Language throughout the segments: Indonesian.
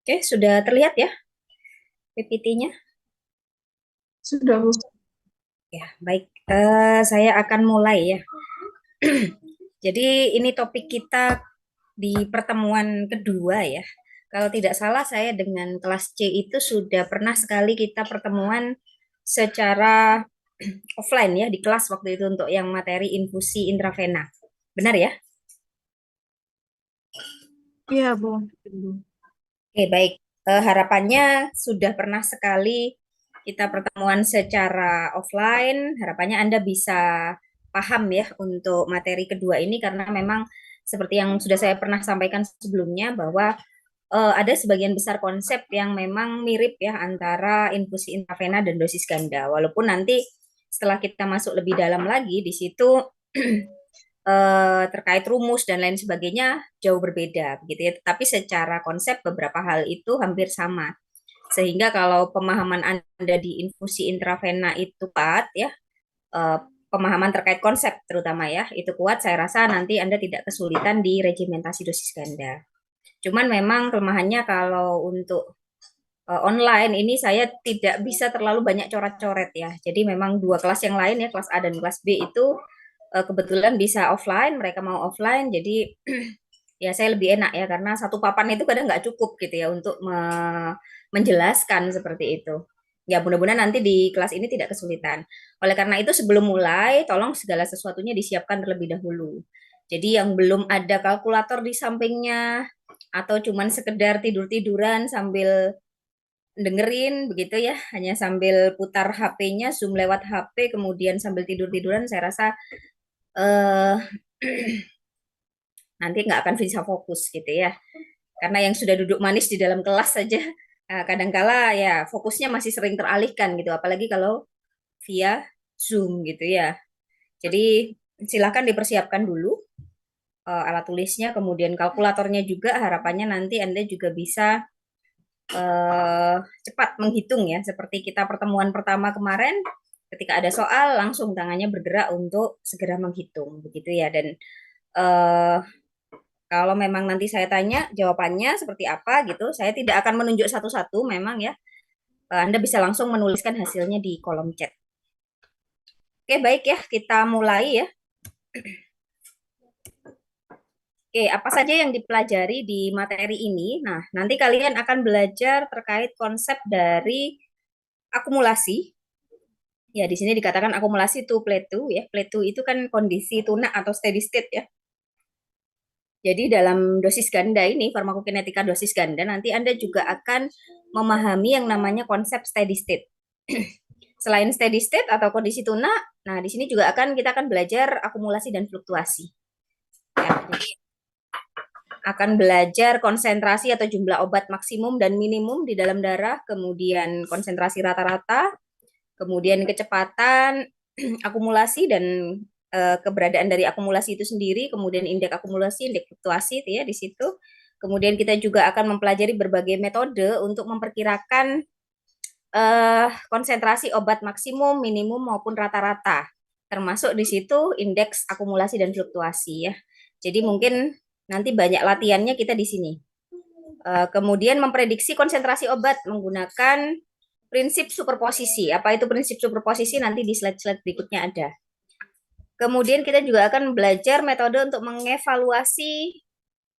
Oke, sudah terlihat ya PPT-nya? Sudah, Bu. Ya, baik. Saya akan mulai ya. Jadi ini topik kita di pertemuan kedua ya. Kalau tidak salah saya dengan kelas C itu sudah pernah sekali kita pertemuan secara offline ya di kelas waktu itu untuk yang materi infusi intravena. Benar ya? Iya, Bu. Oke, baik. Harapannya sudah pernah sekali kita pertemuan secara offline. Harapannya Anda bisa paham ya untuk materi kedua ini karena memang seperti yang sudah saya pernah sampaikan sebelumnya bahwa ada sebagian besar konsep yang memang mirip ya antara infusi intravena dan dosis ganda. Walaupun nanti setelah kita masuk lebih dalam lagi di situ terkait rumus dan lain sebagainya jauh berbeda begitu ya. Tetapi secara konsep beberapa hal itu hampir sama. Sehingga kalau pemahaman Anda di infusi intravena itu kuat ya, eh, pemahaman terkait konsep terutama ya, itu kuat, saya rasa nanti Anda tidak kesulitan di regimentasi dosis ganda. Cuman memang kelemahannya kalau untuk online ini saya tidak bisa terlalu banyak coret-coret ya. Jadi memang dua kelas yang lain ya, kelas A dan kelas B itu kebetulan bisa offline, mereka mau offline, jadi ya saya lebih enak ya karena satu papan itu kadang nggak cukup gitu ya untuk menjelaskan seperti itu. Ya mudah-mudahan nanti di kelas ini tidak kesulitan. Oleh karena itu sebelum mulai, tolong segala sesuatunya disiapkan terlebih dahulu. Jadi yang belum ada kalkulator di sampingnya atau cuman sekedar tidur-tiduran sambil dengerin begitu ya, hanya sambil putar HP-nya, zoom lewat HP, kemudian sambil tidur-tiduran, saya rasa eh, nanti nggak akan bisa fokus gitu ya. Karena yang sudah duduk manis di dalam kelas saja, kadangkala ya fokusnya masih sering teralihkan gitu, apalagi kalau via Zoom gitu ya. Jadi silakan dipersiapkan dulu alat tulisnya, kemudian kalkulatornya juga, harapannya nanti Anda juga bisa cepat menghitung ya, seperti kita pertemuan pertama kemarin, ketika ada soal langsung tangannya bergerak untuk segera menghitung begitu ya. Dan eh, kalau memang nanti saya tanya jawabannya seperti apa gitu, saya tidak akan menunjuk satu-satu memang ya. Anda bisa langsung menuliskan hasilnya di kolom chat. Oke, baik ya, kita mulai ya. Oke, apa saja yang dipelajari di materi ini? Nah, nanti kalian akan belajar terkait konsep dari akumulasi. Ya, di sini dikatakan akumulasi to plateau ya. Plateau itu kan kondisi tunak atau steady state ya. Jadi dalam dosis ganda ini, farmakokinetika dosis ganda, nanti Anda juga akan memahami yang namanya konsep steady state. Selain steady state atau kondisi tunak, nah di sini juga kita akan belajar akumulasi dan fluktuasi. Ya, jadi akan belajar konsentrasi atau jumlah obat maksimum dan minimum di dalam darah, kemudian konsentrasi rata-rata, kemudian kecepatan akumulasi dan keberadaan dari akumulasi itu sendiri, kemudian indeks akumulasi, indeks fluktuasi itu ya di situ. Kemudian kita juga akan mempelajari berbagai metode untuk memperkirakan konsentrasi obat maksimum, minimum maupun rata-rata. Termasuk di situ indeks akumulasi dan fluktuasi ya. Jadi mungkin nanti banyak latihannya kita di sini. Kemudian memprediksi konsentrasi obat menggunakan prinsip superposisi. Apa itu prinsip superposisi? Nanti di slide-slide berikutnya ada. Kemudian kita juga akan belajar metode untuk mengevaluasi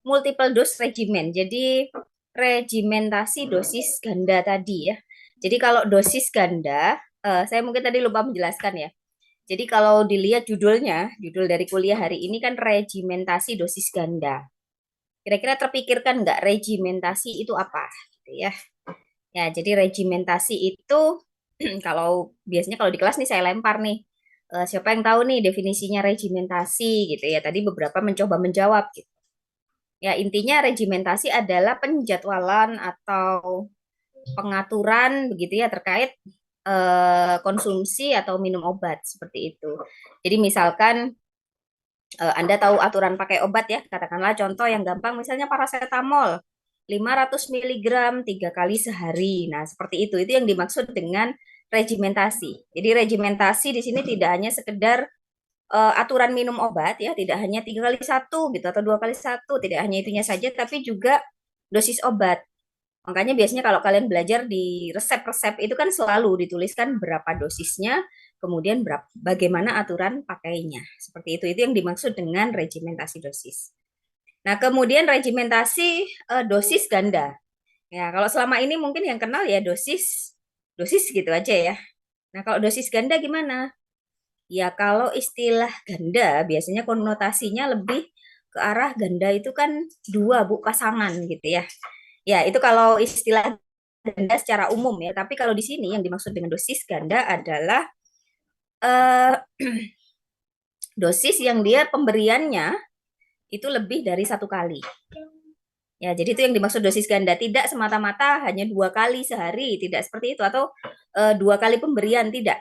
multiple dose regimen. Jadi regimentasi dosis ganda tadi ya. Jadi kalau dosis ganda, saya mungkin tadi lupa menjelaskan ya. Jadi kalau dilihat judulnya, judul dari kuliah hari ini kan regimentasi dosis ganda. Kira-kira terpikirkan nggak regimentasi itu apa? Gitu ya. Ya, jadi regimentasi itu kalau biasanya kalau di kelas nih saya lempar nih. Siapa yang tahu nih definisinya regimentasi gitu ya. Tadi beberapa mencoba menjawab gitu. Ya, intinya regimentasi adalah penjadwalan atau pengaturan begitu ya terkait konsumsi atau minum obat seperti itu. Jadi misalkan Anda tahu aturan pakai obat ya, katakanlah contoh yang gampang misalnya paracetamol 500 miligram 3 kali sehari. Nah, seperti itu yang dimaksud dengan regimentasi. Jadi regimentasi di sini tidak hanya sekedar aturan minum obat ya, tidak hanya 3 kali satu gitu atau 2 kali satu, tidak hanya itunya saja, tapi juga dosis obat. Makanya biasanya kalau kalian belajar di resep-resep itu kan selalu dituliskan berapa dosisnya, kemudian bagaimana aturan pakainya. Seperti itu yang dimaksud dengan regimentasi dosis. Nah, kemudian regimentasi dosis ganda. Ya, kalau selama ini mungkin yang kenal ya dosis dosis gitu aja ya. Nah, kalau dosis ganda gimana? Ya, kalau istilah ganda biasanya konotasinya lebih ke arah ganda itu kan dua bu pasangan gitu ya. Ya, itu kalau istilah ganda secara umum ya. Tapi kalau di sini yang dimaksud dengan dosis ganda adalah eh, dosis yang dia pemberiannya itu lebih dari satu kali. Ya, jadi itu yang dimaksud dosis ganda. Tidak semata-mata hanya dua kali sehari, tidak seperti itu. Atau dua kali pemberian, tidak.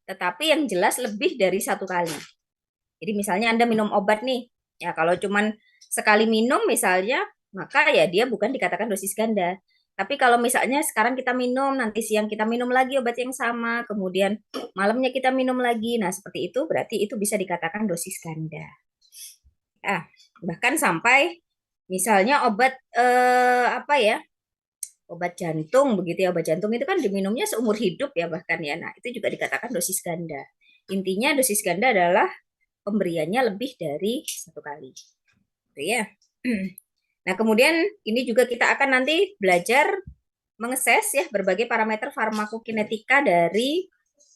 Tetapi yang jelas lebih dari satu kali. Jadi misalnya Anda minum obat nih, ya kalau cuman sekali minum misalnya, maka ya dia bukan dikatakan dosis ganda. Tapi kalau misalnya sekarang kita minum, nanti siang kita minum lagi obat yang sama, kemudian malamnya kita minum lagi, nah seperti itu berarti itu bisa dikatakan dosis ganda. Ah, bahkan sampai misalnya obat apa ya, obat jantung begitu ya, obat jantung itu kan diminumnya seumur hidup ya bahkan ya. Nah, itu juga dikatakan dosis ganda. Intinya dosis ganda adalah pemberiannya lebih dari satu kali. Gitu ya. Nah, kemudian ini juga kita akan nanti belajar mengeses ya berbagai parameter farmakokinetika dari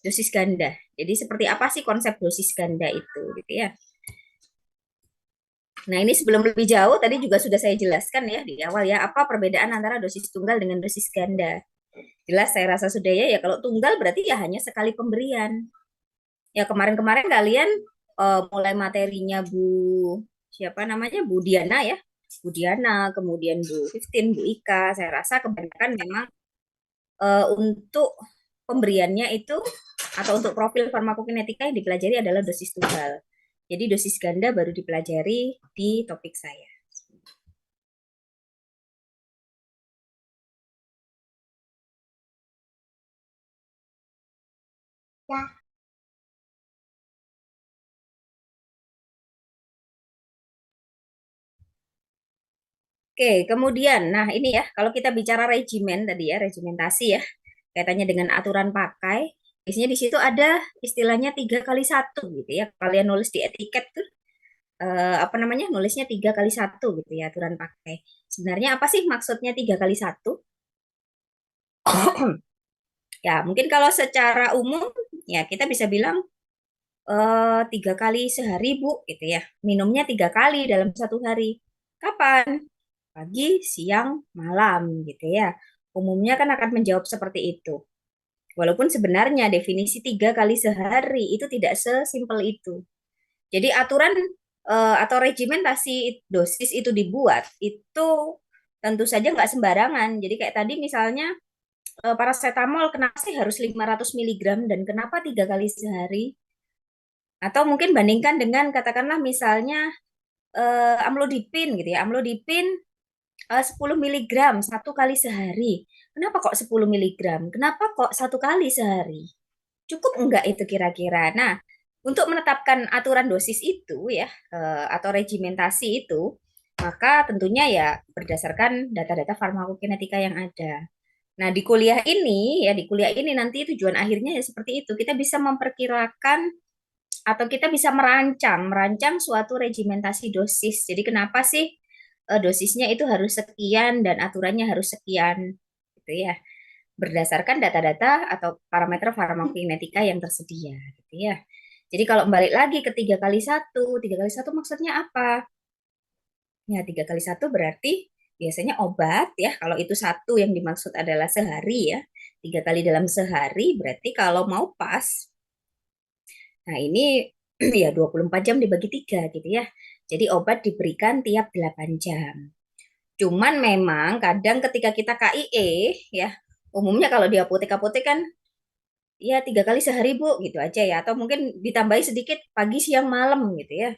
dosis ganda. Jadi seperti apa sih konsep dosis ganda itu gitu ya. Nah, ini sebelum lebih jauh tadi juga sudah saya jelaskan ya di awal ya apa perbedaan antara dosis tunggal dengan dosis ganda. Jelas saya rasa sudah ya kalau tunggal berarti ya hanya sekali pemberian. Ya kemarin-kemarin kalian mulai materinya Bu siapa namanya Bu Diana ya. Bu Diana, kemudian Bu Fiftin, Bu Ika, saya rasa kebanyakan memang untuk pemberiannya itu atau untuk profil farmakokinetika yang dipelajari adalah dosis tunggal. Jadi dosis ganda baru dipelajari di topik saya. Ya. Oke, kemudian, nah ini ya, kalau kita bicara regimen tadi ya, regimentasi ya, kaitannya dengan aturan pakai, biasanya di situ ada istilahnya 3 kali 1 gitu ya. Kalian nulis di etiket tuh, apa namanya, nulisnya 3 kali 1 gitu ya, aturan pakai. Sebenarnya apa sih maksudnya 3 kali 1? Ya, mungkin kalau secara umum, ya kita bisa bilang 3 kali sehari Bu, gitu ya. Minumnya 3 kali dalam satu hari. Kapan? Pagi, siang, malam, gitu ya. Umumnya kan akan menjawab seperti itu. Walaupun sebenarnya definisi 3 kali sehari itu tidak sesimpel itu. Jadi aturan atau regimentasi dosis itu dibuat, itu tentu saja nggak sembarangan. Jadi kayak tadi misalnya paracetamol kenapa sih harus 500 miligram dan kenapa 3 kali sehari? Atau mungkin bandingkan dengan katakanlah misalnya amlodipin gitu ya. Amlodipin 10 miligram 1 kali sehari. Kenapa kok 10 miligram? Kenapa kok 1 kali sehari? Cukup enggak itu kira-kira? Nah, untuk menetapkan aturan dosis itu ya, atau regimentasi itu, maka tentunya ya berdasarkan data-data farmakokinetika yang ada. Nah, di kuliah ini nanti tujuan akhirnya ya seperti itu. Kita bisa memperkirakan atau kita bisa merancang suatu regimentasi dosis. Jadi kenapa sih dosisnya itu harus sekian dan aturannya harus sekian gitu ya. Berdasarkan data-data atau parameter farmakokinetika yang tersedia gitu ya. Jadi kalau balik lagi ke 3 kali 1 maksudnya apa? Ya, 3 kali 1 berarti biasanya obat ya, kalau itu satu yang dimaksud adalah sehari ya, 3 kali dalam sehari berarti kalau mau pas, nah ini ya 24 jam dibagi 3 gitu ya. Jadi obat diberikan tiap 8 jam. Cuman memang kadang ketika kita KIE ya, umumnya kalau di apotek-apotek kan ya 3 kali sehari Bu gitu aja ya, atau mungkin ditambahi sedikit pagi siang malam gitu ya.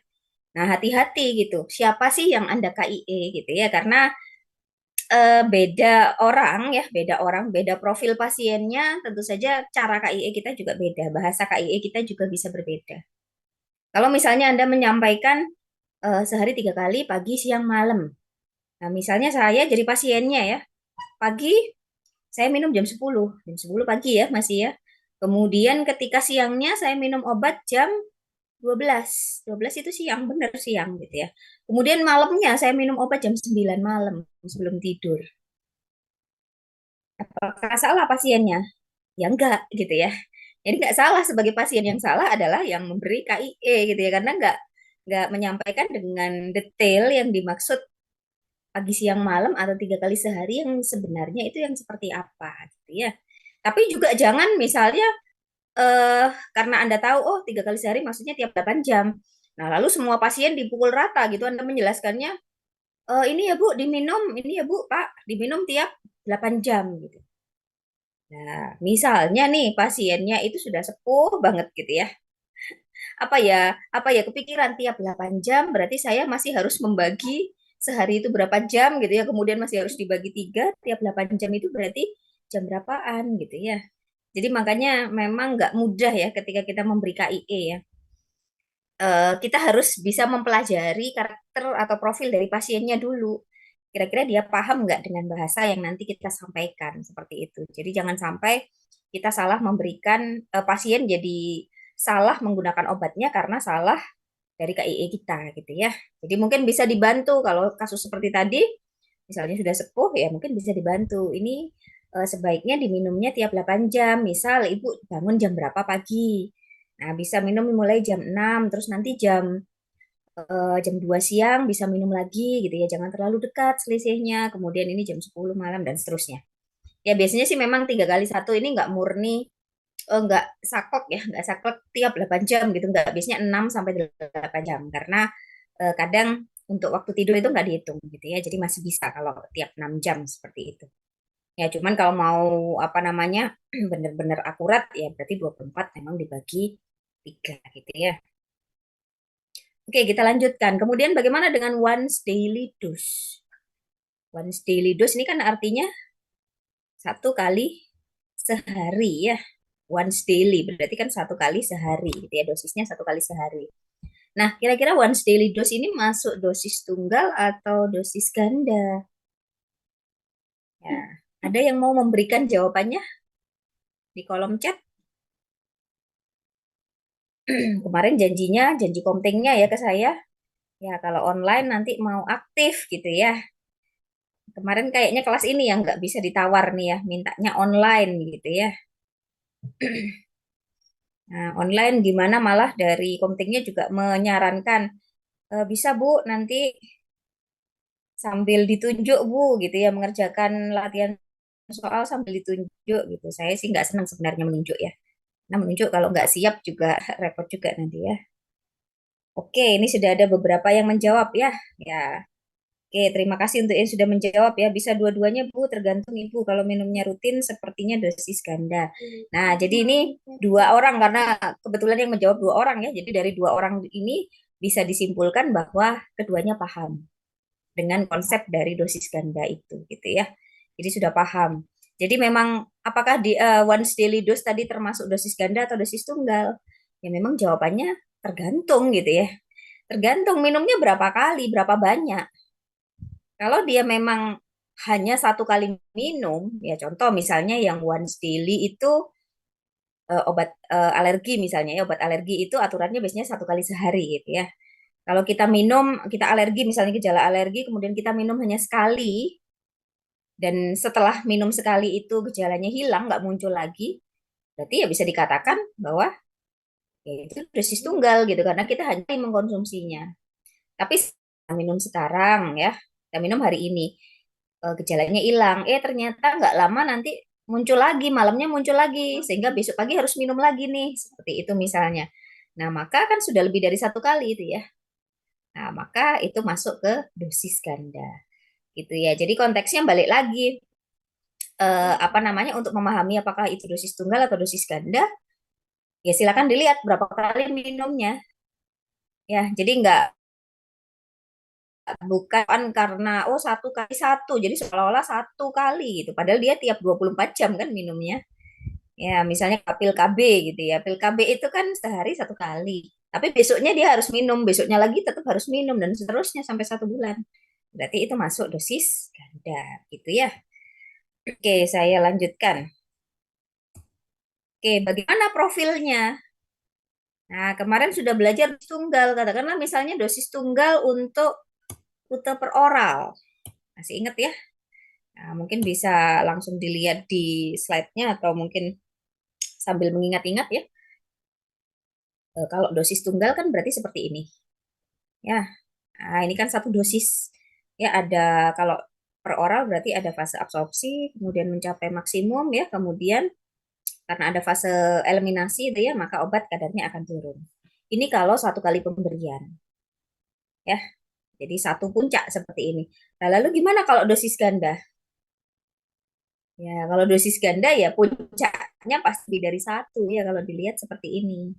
Nah hati-hati gitu, siapa sih yang Anda KIE gitu ya, karena beda orang ya, beda profil pasiennya, tentu saja cara KIE kita juga beda, bahasa KIE kita juga bisa berbeda. Kalau misalnya Anda menyampaikan sehari 3 kali pagi siang malam. Nah, misalnya saya jadi pasiennya ya. pagi saya minum jam 10 pagi ya masih ya. Kemudian ketika siangnya saya minum obat jam 12. 12 itu siang, benar siang gitu ya. Kemudian malamnya saya minum obat jam 9 malam sebelum tidur. Apakah salah pasiennya? Ya enggak gitu ya. Jadi enggak salah, sebagai pasien yang salah adalah yang memberi KIE gitu ya, karena enggak menyampaikan dengan detail yang dimaksud pagi siang malam atau 3 kali sehari yang sebenarnya itu yang seperti apa gitu ya. Tapi juga jangan misalnya karena Anda tahu oh 3 kali sehari maksudnya tiap 8 jam. Nah, lalu semua pasien dipukul rata gitu Anda menjelaskannya, ini ya Bu diminum, ini ya Bu Pak diminum tiap 8 jam gitu. Nah, misalnya nih pasiennya itu sudah sepuh banget gitu ya. Apa ya kepikiran tiap 8 jam berarti saya masih harus membagi sehari itu berapa jam gitu ya. Kemudian masih harus dibagi 3, tiap 8 jam itu berarti jam berapaan gitu ya. Jadi makanya memang nggak mudah ya ketika kita memberi KIE ya. Kita harus bisa mempelajari karakter atau profil dari pasiennya dulu. Kira-kira dia paham nggak dengan bahasa yang nanti kita sampaikan seperti itu. Jadi jangan sampai kita salah memberikan pasien jadi salah menggunakan obatnya karena salah dari KIE kita gitu ya. Jadi mungkin bisa dibantu kalau kasus seperti tadi, misalnya sudah sepuh ya mungkin bisa dibantu. Ini sebaiknya diminumnya tiap 8 jam. Misal ibu bangun jam berapa pagi. Nah, bisa minum mulai jam 6, terus nanti jam 2 siang bisa minum lagi gitu ya. Jangan terlalu dekat selisihnya. Kemudian ini jam 10 malam dan seterusnya. Ya biasanya sih memang 3 kali 1 ini nggak murni, nggak saklek ya, nggak saklek tiap 8 jam gitu. Nggak, biasanya 6 sampai 8 jam. Karena kadang untuk waktu tidur itu nggak dihitung gitu ya. Jadi masih bisa kalau tiap 6 jam seperti itu. Ya cuman kalau mau apa namanya benar-benar akurat ya berarti 24 memang dibagi 3 gitu ya. Oke, kita lanjutkan. Kemudian bagaimana dengan once daily dose? Once daily dose ini kan artinya 1 kali sehari ya. Once daily berarti kan 1 kali sehari gitu ya. Dosisnya 1 kali sehari. Nah, kira-kira once daily dose ini masuk dosis tunggal atau dosis ganda? Ya, ada yang mau memberikan jawabannya di kolom chat? Kemarin janji kontingnya ya ke saya. Ya, kalau online nanti mau aktif gitu ya. Kemarin kayaknya kelas ini yang nggak bisa ditawar nih ya, mintanya online gitu ya. Nah, online gimana malah dari Komtingnya juga menyarankan, bisa Bu nanti sambil ditunjuk Bu gitu ya, mengerjakan latihan soal sambil ditunjuk gitu. Saya sih nggak senang sebenarnya menunjuk ya. Nah, menunjuk kalau nggak siap juga repot juga nanti ya. Oke, ini sudah ada beberapa yang menjawab ya. Ya, oke, terima kasih untuk yang sudah menjawab ya. Bisa dua-duanya Bu, tergantung Ibu. Kalau minumnya rutin sepertinya dosis ganda. Nah, jadi ini 2 orang karena kebetulan yang menjawab 2 orang ya. Jadi dari 2 orang ini bisa disimpulkan bahwa keduanya paham dengan konsep dari dosis ganda itu gitu ya. Jadi sudah paham. Jadi memang apakah di once daily dose tadi termasuk dosis ganda atau dosis tunggal? Ya memang jawabannya tergantung gitu ya. Tergantung minumnya berapa kali, berapa banyak. Kalau dia memang hanya 1 kali minum, ya contoh misalnya yang once daily itu obat alergi misalnya ya, obat alergi itu aturannya biasanya 1 kali sehari gitu ya. Kalau kita minum, kita alergi misalnya gejala alergi, kemudian kita minum hanya sekali, dan setelah minum sekali itu gejalanya hilang, nggak muncul lagi, berarti ya bisa dikatakan bahwa ya itu dosis tunggal gitu, karena kita hanya mengkonsumsinya. Tapi minum sekarang ya, kita minum hari ini, gejalanya hilang. Ternyata nggak lama nanti muncul lagi, malamnya muncul lagi, sehingga besok pagi harus minum lagi nih, seperti itu misalnya. Nah, maka kan sudah lebih dari 1 kali itu ya. Nah, maka itu masuk ke dosis ganda. Gitu ya. Jadi konteksnya balik lagi, apa namanya, untuk memahami apakah itu dosis tunggal atau dosis ganda, ya silakan dilihat berapa kali minumnya. Ya, jadi nggak bukan karena oh 1 kali 1 jadi seolah-olah 1 kali gitu padahal dia tiap 24 jam kan minumnya ya misalnya pil KB gitu ya pil KB itu kan sehari 1 kali tapi besoknya dia harus minum besoknya lagi tetap harus minum dan seterusnya sampai 1 bulan berarti itu masuk dosis ganda gitu ya. Oke, saya lanjutkan. Oke, bagaimana profilnya? Nah, kemarin sudah belajar dosis tunggal. Katakanlah misalnya dosis tunggal untuk rute per oral. Masih ingat ya? Nah, mungkin bisa langsung dilihat di slide-nya atau mungkin sambil mengingat-ingat ya. Kalau dosis tunggal kan berarti seperti ini. Ya, nah, ini kan satu dosis. Ya, ada kalau per oral berarti ada fase absorpsi, kemudian mencapai maksimum ya, kemudian karena ada fase eliminasi itu ya, maka obat kadarnya akan turun. Ini kalau satu kali pemberian. Ya, jadi satu puncak seperti ini. Nah, lalu gimana kalau dosis ganda? Ya, kalau dosis ganda ya puncaknya pasti lebih dari satu ya kalau dilihat seperti ini.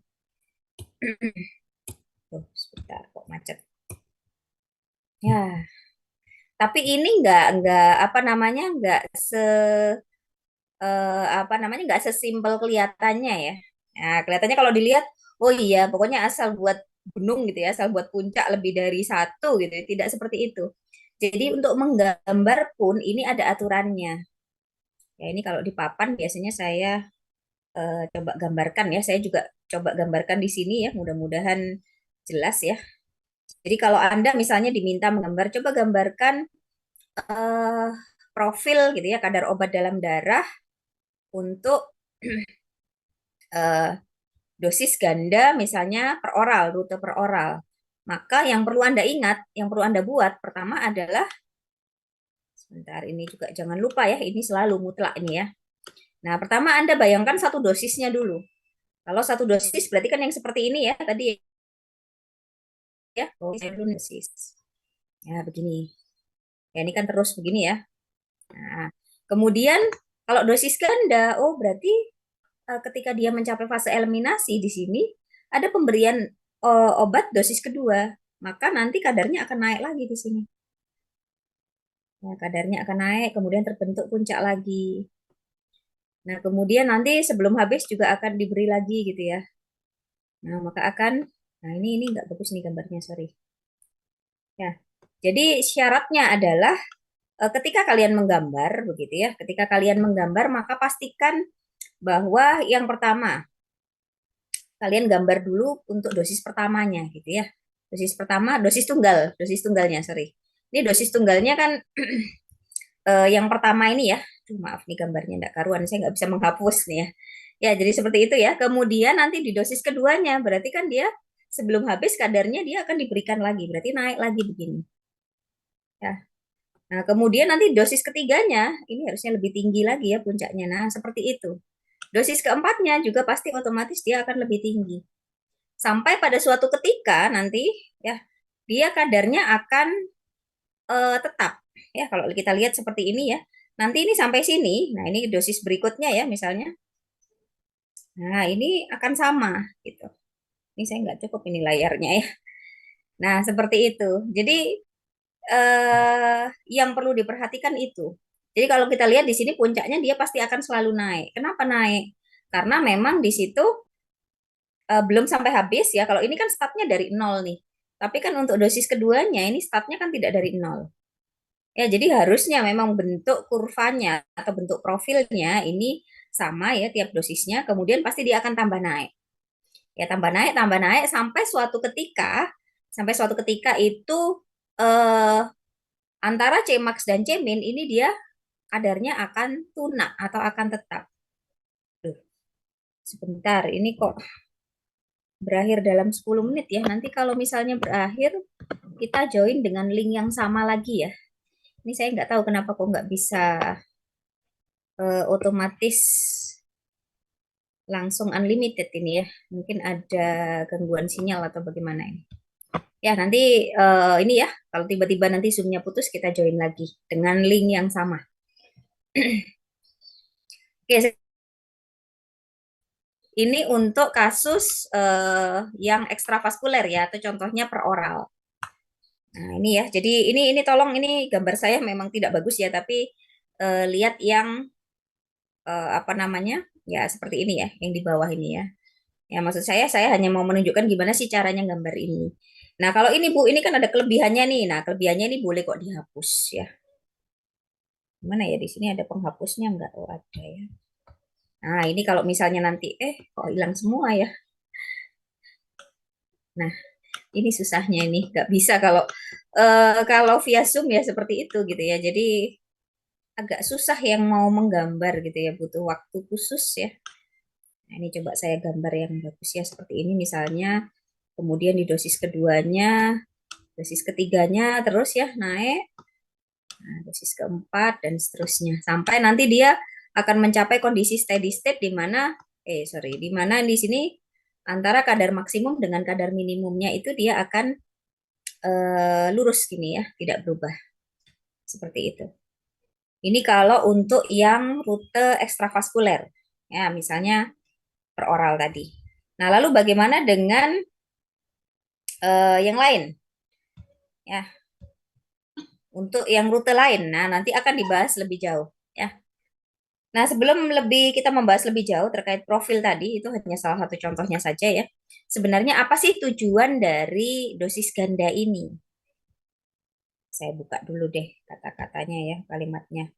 Tuh, sebentar kok macet. Ya, tapi ini nggak apa namanya nggak apa namanya nggak sesimpel kelihatannya ya. Nah, kelihatannya kalau dilihat, oh iya, pokoknya asal buat gunung gitu ya, asal buat puncak lebih dari satu gitu ya. Tidak seperti itu. Jadi untuk menggambar pun ini ada aturannya. Ya ini kalau di papan biasanya saya coba gambarkan ya. Saya juga coba gambarkan di sini ya. Mudah-mudahan jelas ya. Jadi kalau Anda misalnya diminta menggambar, coba gambarkan eh, profil gitu ya, kadar obat dalam darah untuk eh, dosis ganda misalnya per oral, rute per oral. Maka yang perlu Anda ingat, yang perlu Anda buat pertama adalah sebentar ini juga jangan lupa ya, ini selalu mutlak ini ya. Nah, pertama Anda bayangkan satu dosisnya dulu. Kalau satu dosis berarti kan yang seperti ini ya tadi ya. Oh, saya dulu dosis. Ya, begini. Ya, ini kan terus begini ya. Nah, kemudian kalau dosis ganda, oh berarti ketika dia mencapai fase eliminasi di sini ada pemberian obat dosis kedua, maka nanti kadarnya akan naik lagi di sini. Ya, kadarnya akan naik, kemudian terbentuk puncak lagi. Nah, kemudian nanti sebelum habis juga akan diberi lagi gitu ya. Nah, maka akan, nah ini nggak bagus nih gambarnya, sorry. Ya, jadi syaratnya adalah ketika kalian menggambar begitu ya, ketika kalian menggambar maka pastikan bahwa yang pertama kalian gambar dulu untuk dosis pertamanya gitu ya. Dosis pertama, dosis tunggalnya, sorry. Ini dosis tunggalnya kan yang pertama ini ya. Maaf nih gambarnya enggak karuan, saya nggak bisa menghapus nih ya. Ya, jadi seperti itu ya. Kemudian nanti di dosis keduanya, berarti kan dia sebelum habis kadarnya dia akan diberikan lagi, berarti naik lagi begini. Ya. Nah, kemudian nanti dosis ketiganya, ini harusnya lebih tinggi lagi ya puncaknya. Nah, seperti itu. Dosis keempatnya juga pasti otomatis dia akan lebih tinggi. Sampai pada suatu ketika nanti ya dia kadarnya akan tetap ya kalau kita lihat seperti ini ya. Nanti ini sampai sini. Nah, ini dosis berikutnya ya misalnya. Nah, ini akan sama gitu. Ini saya nggak cukup ini layarnya ya. Nah, seperti itu. Jadi yang perlu diperhatikan itu. Jadi kalau kita lihat di sini puncaknya dia pasti akan selalu naik. Kenapa naik? Karena memang di situ belum sampai habis ya. Kalau ini kan startnya dari nol nih. Tapi kan untuk dosis keduanya ini startnya kan tidak dari nol. Ya, jadi harusnya memang bentuk kurvanya atau bentuk profilnya ini sama ya tiap dosisnya. Kemudian pasti dia akan tambah naik. Ya, tambah naik sampai suatu ketika itu eh, antara Cmax dan Cmin ini dia kadarnya akan tunak atau akan tetap. Duh, sebentar, ini kok berakhir dalam 10 menit ya. Nanti kalau misalnya berakhir, kita join dengan link yang sama lagi ya. Ini saya nggak tahu kenapa kok nggak bisa otomatis langsung unlimited ini ya. Mungkin ada gangguan sinyal atau bagaimana ini. Ya, nanti ini ya, kalau tiba-tiba nanti Zoom-nya putus, kita join lagi dengan link yang sama. Oke, ini untuk kasus yang ekstravaskuler ya, atau contohnya per oral. Nah, ini ya. Jadi ini tolong ini gambar saya memang tidak bagus ya, tapi lihat yang apa namanya? Ya, seperti ini ya, yang di bawah ini ya. Ya, maksud saya hanya mau menunjukkan gimana sih caranya gambar ini. Nah, kalau ini Bu, ini kan ada kelebihannya nih. Nah, kelebihannya ini boleh kok dihapus ya. Gimana ya, di sini ada penghapusnya nggak? Oh, ada ya. Nah, ini kalau misalnya nanti, kok hilang semua ya? Nah, ini susahnya ini, nggak bisa kalau via Zoom ya seperti itu gitu ya. Jadi agak susah yang mau menggambar gitu ya, butuh waktu khusus ya. Nah, ini coba saya gambar yang bagus ya seperti ini misalnya. Kemudian di dosis keduanya, dosis ketiganya terus ya naik. Nah, dosis keempat dan seterusnya sampai nanti dia akan mencapai kondisi steady state di mana di mana di sini antara kadar maksimum dengan kadar minimumnya itu dia akan lurus gini ya, tidak berubah. Seperti itu. Ini kalau untuk yang rute ekstravaskuler. Ya, misalnya per oral tadi. Nah, lalu bagaimana dengan yang lain? Ya, untuk yang rute lain. Nah, nanti akan dibahas lebih jauh, ya. Nah, sebelum kita membahas lebih jauh terkait profil tadi, itu hanya salah satu contohnya saja ya. Sebenarnya apa sih tujuan dari dosis ganda ini? Saya buka dulu deh kata-katanya ya, kalimatnya.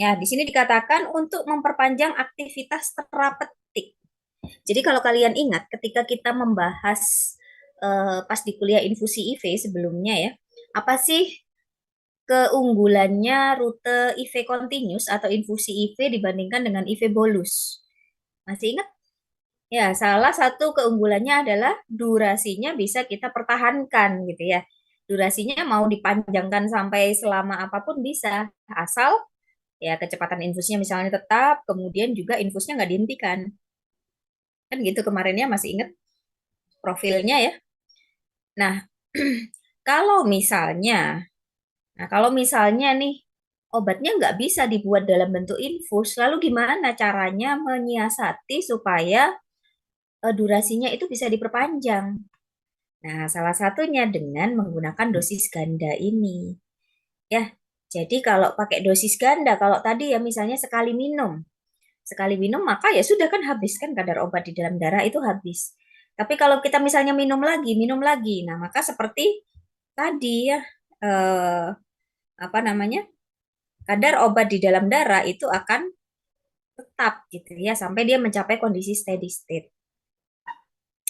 Ya, di sini dikatakan untuk memperpanjang aktivitas terapeutik. Jadi kalau kalian ingat ketika kita membahas pas di kuliah infusi IV sebelumnya ya, apa sih keunggulannya rute IV continuous atau infusi IV dibandingkan dengan IV bolus? Masih ingat? Ya, salah satu keunggulannya adalah durasinya bisa kita pertahankan gitu ya. Durasinya mau dipanjangkan sampai selama apapun bisa, asal ya kecepatan infusnya misalnya tetap, kemudian juga infusnya nggak dihentikan. Kan gitu kemarin ya, masih ingat profilnya ya. Nah, kalau misalnya, kalau misalnya nih obatnya nggak bisa dibuat dalam bentuk infus, lalu gimana caranya menyiasati supaya durasinya itu bisa diperpanjang? Nah, salah satunya dengan menggunakan dosis ganda ini. Ya, jadi kalau pakai dosis ganda, kalau tadi ya misalnya sekali minum maka ya sudah kan habis kan kadar obat di dalam darah itu habis. Tapi kalau kita misalnya minum lagi, nah maka seperti tadi ya, eh, apa namanya, kadar obat di dalam darah itu akan tetap gitu ya sampai dia mencapai kondisi steady state.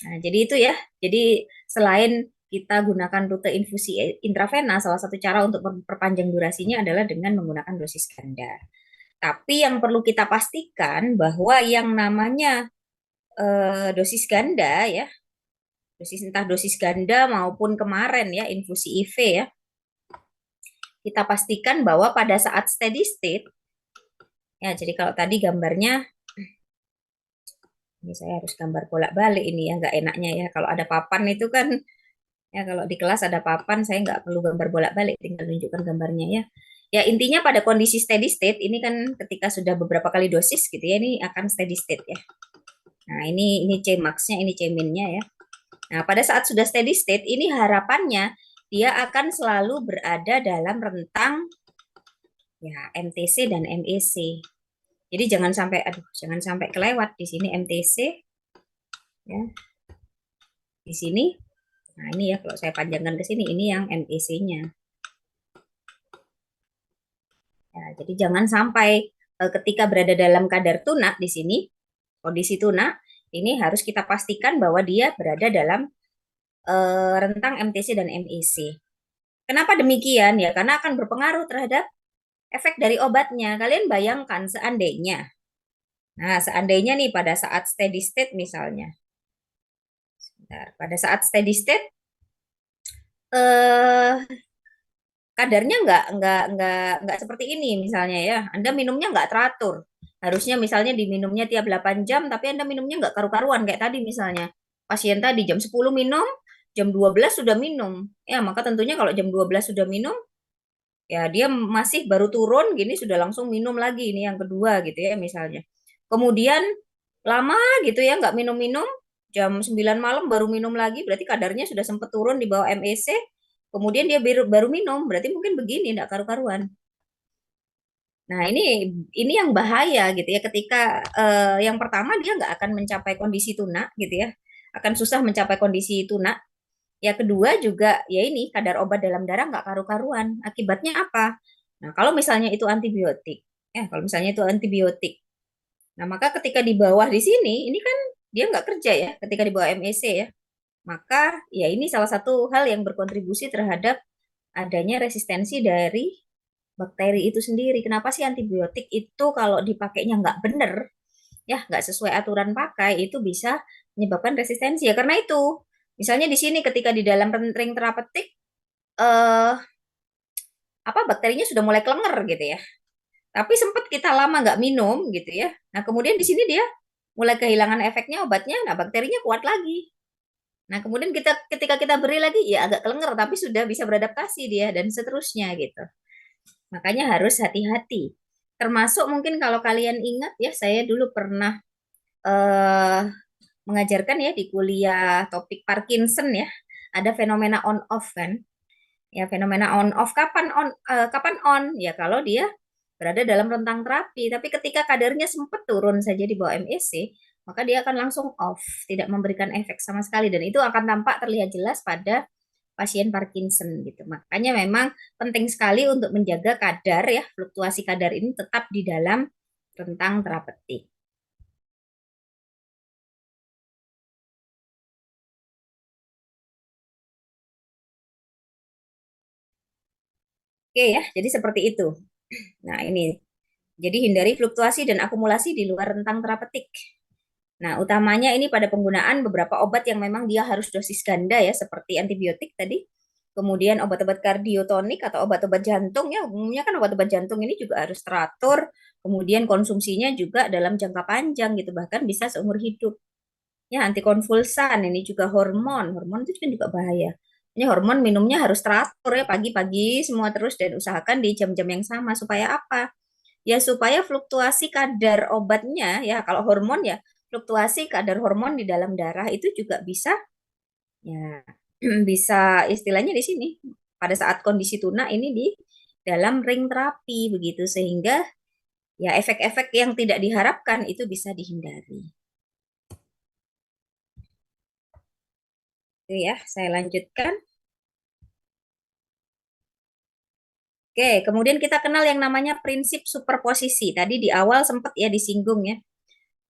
Nah, jadi itu ya. Jadi selain kita gunakan rute infusi intravena, salah satu cara untuk memperpanjang durasinya adalah dengan menggunakan dosis ganda. Tapi yang perlu kita pastikan bahwa yang namanya dosis ganda ya, entah dosis ganda maupun kemarin ya infusi IV ya, kita pastikan bahwa pada saat steady state ya, jadi kalau tadi gambarnya ini saya harus gambar bolak-balik ini ya, nggak enaknya ya kalau ada papan itu kan ya, kalau di kelas ada papan saya nggak perlu gambar bolak-balik, tinggal tunjukkan gambarnya ya. Ya intinya pada kondisi steady state ini kan ketika sudah beberapa kali dosis gitu ya, ini akan steady state ya. Nah ini C max-nya, ini C min-nya ya. Nah, pada saat sudah steady state, ini harapannya dia akan selalu berada dalam rentang ya MTC dan MEC. Jadi jangan sampai kelewat di sini MTC ya. Di sini. Nah, ini ya kalau saya panjangkan ke sini ini yang MEC-nya. Ya, jadi jangan sampai ketika berada dalam kadar tunak di sini, kondisi tunak, ini harus kita pastikan bahwa dia berada dalam rentang MTC dan MEC. Kenapa demikian? Ya, karena akan berpengaruh terhadap efek dari obatnya. Kalian bayangkan seandainya nih pada saat steady state misalnya. Sebentar, pada saat steady state eh kadarnya nggak seperti ini misalnya ya. Anda minumnya nggak teratur. Harusnya misalnya diminumnya tiap 8 jam, tapi Anda minumnya nggak karu-karuan kayak tadi misalnya. Pasien tadi jam 10 minum, jam 12 sudah minum. Ya, maka tentunya kalau jam 12 sudah minum, ya dia masih baru turun gini sudah langsung minum lagi ini yang kedua gitu ya misalnya. Kemudian lama gitu ya nggak minum-minum, jam 9 malam baru minum lagi, berarti kadarnya sudah sempat turun di bawah MEC, kemudian dia baru minum, berarti mungkin begini nggak karu-karuan. Nah ini yang bahaya gitu ya ketika yang pertama dia nggak akan mencapai kondisi tuna gitu ya, akan susah mencapai kondisi tuna. Ya kedua juga ya ini kadar obat dalam darah nggak karu-karuan. Akibatnya apa? Nah, kalau misalnya itu antibiotik, kalau misalnya itu antibiotik, nah maka ketika di bawah di sini, ini kan dia nggak kerja ya, ketika di bawah MEC ya, maka ya ini salah satu hal yang berkontribusi terhadap adanya resistensi dari bakteri itu sendiri. Kenapa sih antibiotik itu kalau dipakainya nggak bener, ya nggak sesuai aturan pakai, itu bisa menyebabkan resistensi ya. Karena itu, misalnya di sini ketika di dalam ring terapeutik, eh, apa bakterinya sudah mulai kelenger gitu ya. Tapi sempat kita lama nggak minum gitu ya. Nah kemudian di sini dia mulai kehilangan efeknya obatnya, nah bakterinya kuat lagi. Nah kemudian ketika kita beri lagi ya agak kelenger tapi sudah bisa beradaptasi dia dan seterusnya gitu. Makanya harus hati-hati. Termasuk mungkin kalau kalian ingat ya, saya dulu pernah eh, mengajarkan ya di kuliah topik Parkinson ya. Ada fenomena on off kan. Ya fenomena on off kapan on? Ya kalau dia berada dalam rentang terapi, tapi ketika kadarnya sempat turun saja di bawah MEC, maka dia akan langsung off, tidak memberikan efek sama sekali dan itu akan tampak terlihat jelas pada pasien Parkinson gitu. Makanya memang penting sekali untuk menjaga kadar ya, fluktuasi kadar ini tetap di dalam rentang terapeutik. Oke ya, jadi seperti itu. Nah, ini. Jadi hindari fluktuasi dan akumulasi di luar rentang terapeutik. Nah, utamanya ini pada penggunaan beberapa obat yang memang dia harus dosis ganda ya, seperti antibiotik tadi. Kemudian obat-obat kardiotonik atau obat-obat jantung ya, umumnya kan obat-obat jantung ini juga harus teratur. Kemudian konsumsinya juga dalam jangka panjang gitu, bahkan bisa seumur hidup. Ya, antikonvulsan ini juga hormon. Hormon itu kan juga bahaya. Ini hormon minumnya harus teratur ya, pagi-pagi semua terus dan usahakan di jam-jam yang sama supaya apa? Ya supaya fluktuasi kadar obatnya ya kalau hormon ya fluktuasi kadar hormon di dalam darah itu juga bisa ya bisa istilahnya di sini pada saat kondisi tuna ini di dalam ring terapi begitu sehingga ya efek-efek yang tidak diharapkan itu bisa dihindari. Itu ya, saya lanjutkan. Oke, kemudian kita kenal yang namanya prinsip superposisi. Tadi di awal sempat ya disinggung ya.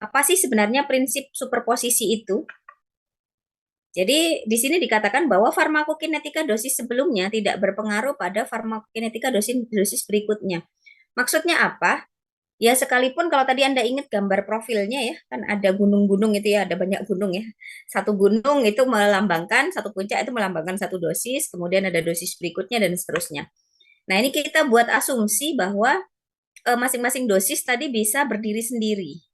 Apa sih sebenarnya prinsip superposisi itu? Jadi di sini dikatakan bahwa farmakokinetika dosis sebelumnya tidak berpengaruh pada farmakokinetika dosis berikutnya. Maksudnya apa? Ya sekalipun kalau tadi Anda ingat gambar profilnya ya, kan ada gunung-gunung itu ya, ada banyak gunung ya. Satu gunung itu melambangkan, satu puncak itu melambangkan satu dosis, kemudian ada dosis berikutnya dan seterusnya. Nah ini kita buat asumsi bahwa masing-masing dosis tadi bisa berdiri sendiri.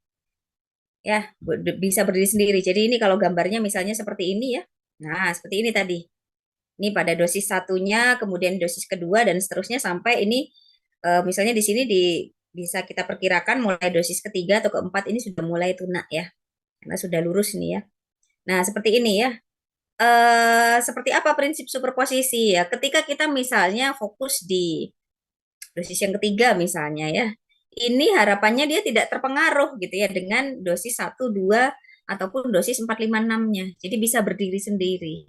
Ya, bisa berdiri sendiri. Jadi ini kalau gambarnya misalnya seperti ini ya. Nah, seperti ini tadi. Ini pada dosis satunya, kemudian dosis kedua dan seterusnya sampai ini misalnya di sini bisa kita perkirakan mulai dosis ketiga atau keempat ini sudah mulai tunak ya. Karena sudah lurus ini ya. Nah, seperti ini ya. Seperti apa prinsip superposisi ya? Ketika kita misalnya fokus di dosis yang ketiga misalnya ya. Ini harapannya dia tidak terpengaruh gitu ya dengan dosis satu 2 ataupun dosis 4 5 6-nya. Jadi bisa berdiri sendiri.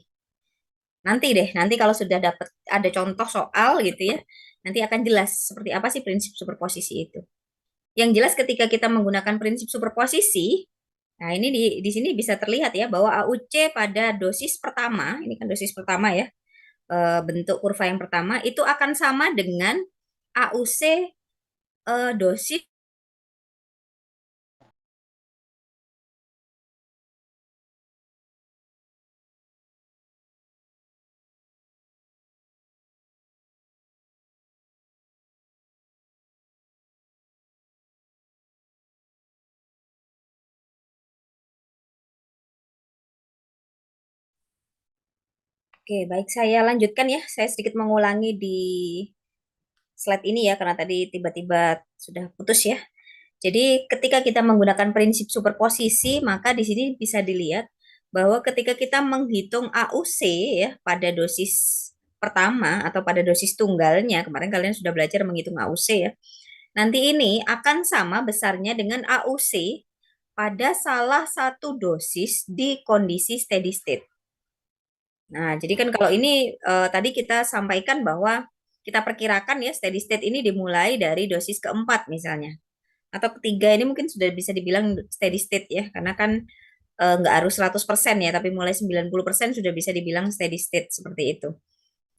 Nanti deh, nanti kalau sudah dapat ada contoh soal gitu ya, nanti akan jelas seperti apa sih prinsip superposisi itu. Yang jelas ketika kita menggunakan prinsip superposisi, nah ini di sini bisa terlihat ya bahwa AUC pada dosis pertama, ini kan dosis pertama ya, bentuk kurva yang pertama itu akan sama dengan AUC dosis. Oke, baik saya lanjutkan ya. Saya sedikit mengulangi di slide ini ya karena tadi tiba-tiba sudah putus ya. Jadi ketika kita menggunakan prinsip superposisi, maka di sini bisa dilihat bahwa ketika kita menghitung AUC ya pada dosis pertama atau pada dosis tunggalnya, kemarin kalian sudah belajar menghitung AUC ya. Nanti ini akan sama besarnya dengan AUC pada salah satu dosis di kondisi steady state. Nah, jadi kan kalau ini tadi kita sampaikan bahwa kita perkirakan ya steady state ini dimulai dari dosis keempat misalnya. Atau ketiga ini mungkin sudah bisa dibilang steady state ya, karena kan nggak harus 100% ya, tapi mulai 90% sudah bisa dibilang steady state seperti itu.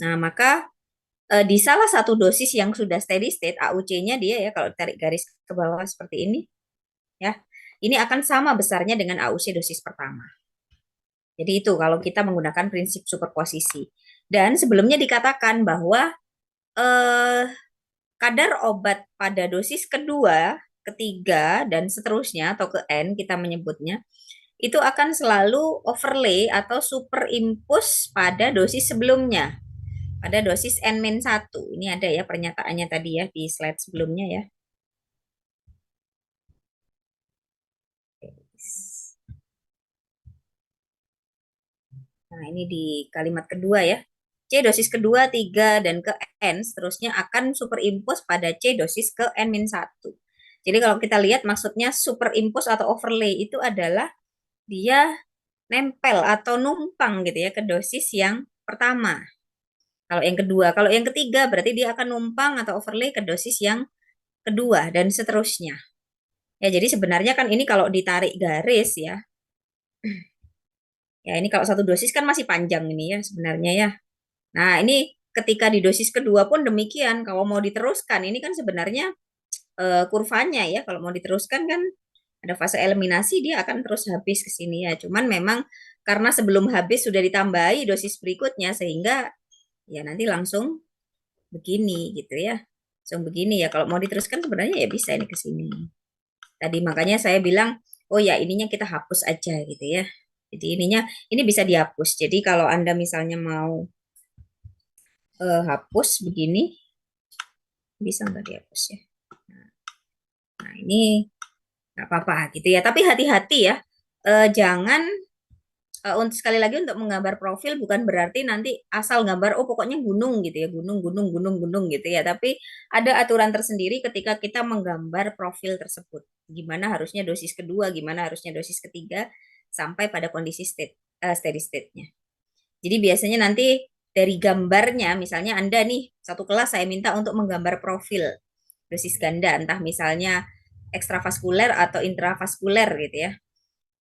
Nah, maka di salah satu dosis yang sudah steady state, AUC-nya dia ya, kalau tarik garis ke bawah seperti ini, ya, ini akan sama besarnya dengan AUC dosis pertama. Jadi itu kalau kita menggunakan prinsip superposisi. Dan sebelumnya dikatakan bahwa eh, kadar obat pada dosis kedua, ketiga, dan seterusnya, atau ke N kita menyebutnya, itu akan selalu overlay atau superimpose pada dosis sebelumnya, pada dosis N-1. Ini ada ya pernyataannya tadi ya di slide sebelumnya ya. Nah, ini di kalimat kedua ya. C dosis kedua, 3, dan ke N seterusnya akan superimpose pada C dosis ke N-1. Jadi kalau kita lihat maksudnya superimpose atau overlay itu adalah dia nempel atau numpang gitu ya ke dosis yang pertama. Kalau yang kedua, kalau yang ketiga berarti dia akan numpang atau overlay ke dosis yang kedua dan seterusnya. Ya, jadi sebenarnya kan ini kalau ditarik garis ya. Ya, ini kalau satu dosis kan masih panjang ini ya sebenarnya ya. Nah, ini ketika di dosis kedua pun demikian. Kalau mau diteruskan, ini kan sebenarnya kurvanya ya. Kalau mau diteruskan kan ada fase eliminasi, dia akan terus habis ke sini ya. Cuman memang karena sebelum habis sudah ditambahi dosis berikutnya, sehingga ya nanti langsung begini gitu ya. Langsung begini ya. Kalau mau diteruskan sebenarnya ya bisa ini ke sini. Tadi makanya saya bilang, oh ya ininya kita hapus aja gitu ya. Jadi ininya, ini bisa dihapus. Jadi kalau Anda misalnya mau hapus begini, bisa nggak dihapus ya? Nah, ini nggak apa-apa gitu ya. Tapi hati-hati ya, jangan untuk sekali lagi untuk menggambar profil bukan berarti nanti asal gambar oh pokoknya gunung gitu ya, gunung gunung gunung gunung gitu ya. Tapi ada aturan tersendiri ketika kita menggambar profil tersebut. Gimana harusnya dosis kedua, gimana harusnya dosis ketiga sampai pada kondisi steady state-nya. Jadi biasanya nanti dari gambarnya, misalnya Anda nih, satu kelas saya minta untuk menggambar profil dosis ganda, entah misalnya ekstravaskuler atau intravaskuler gitu ya.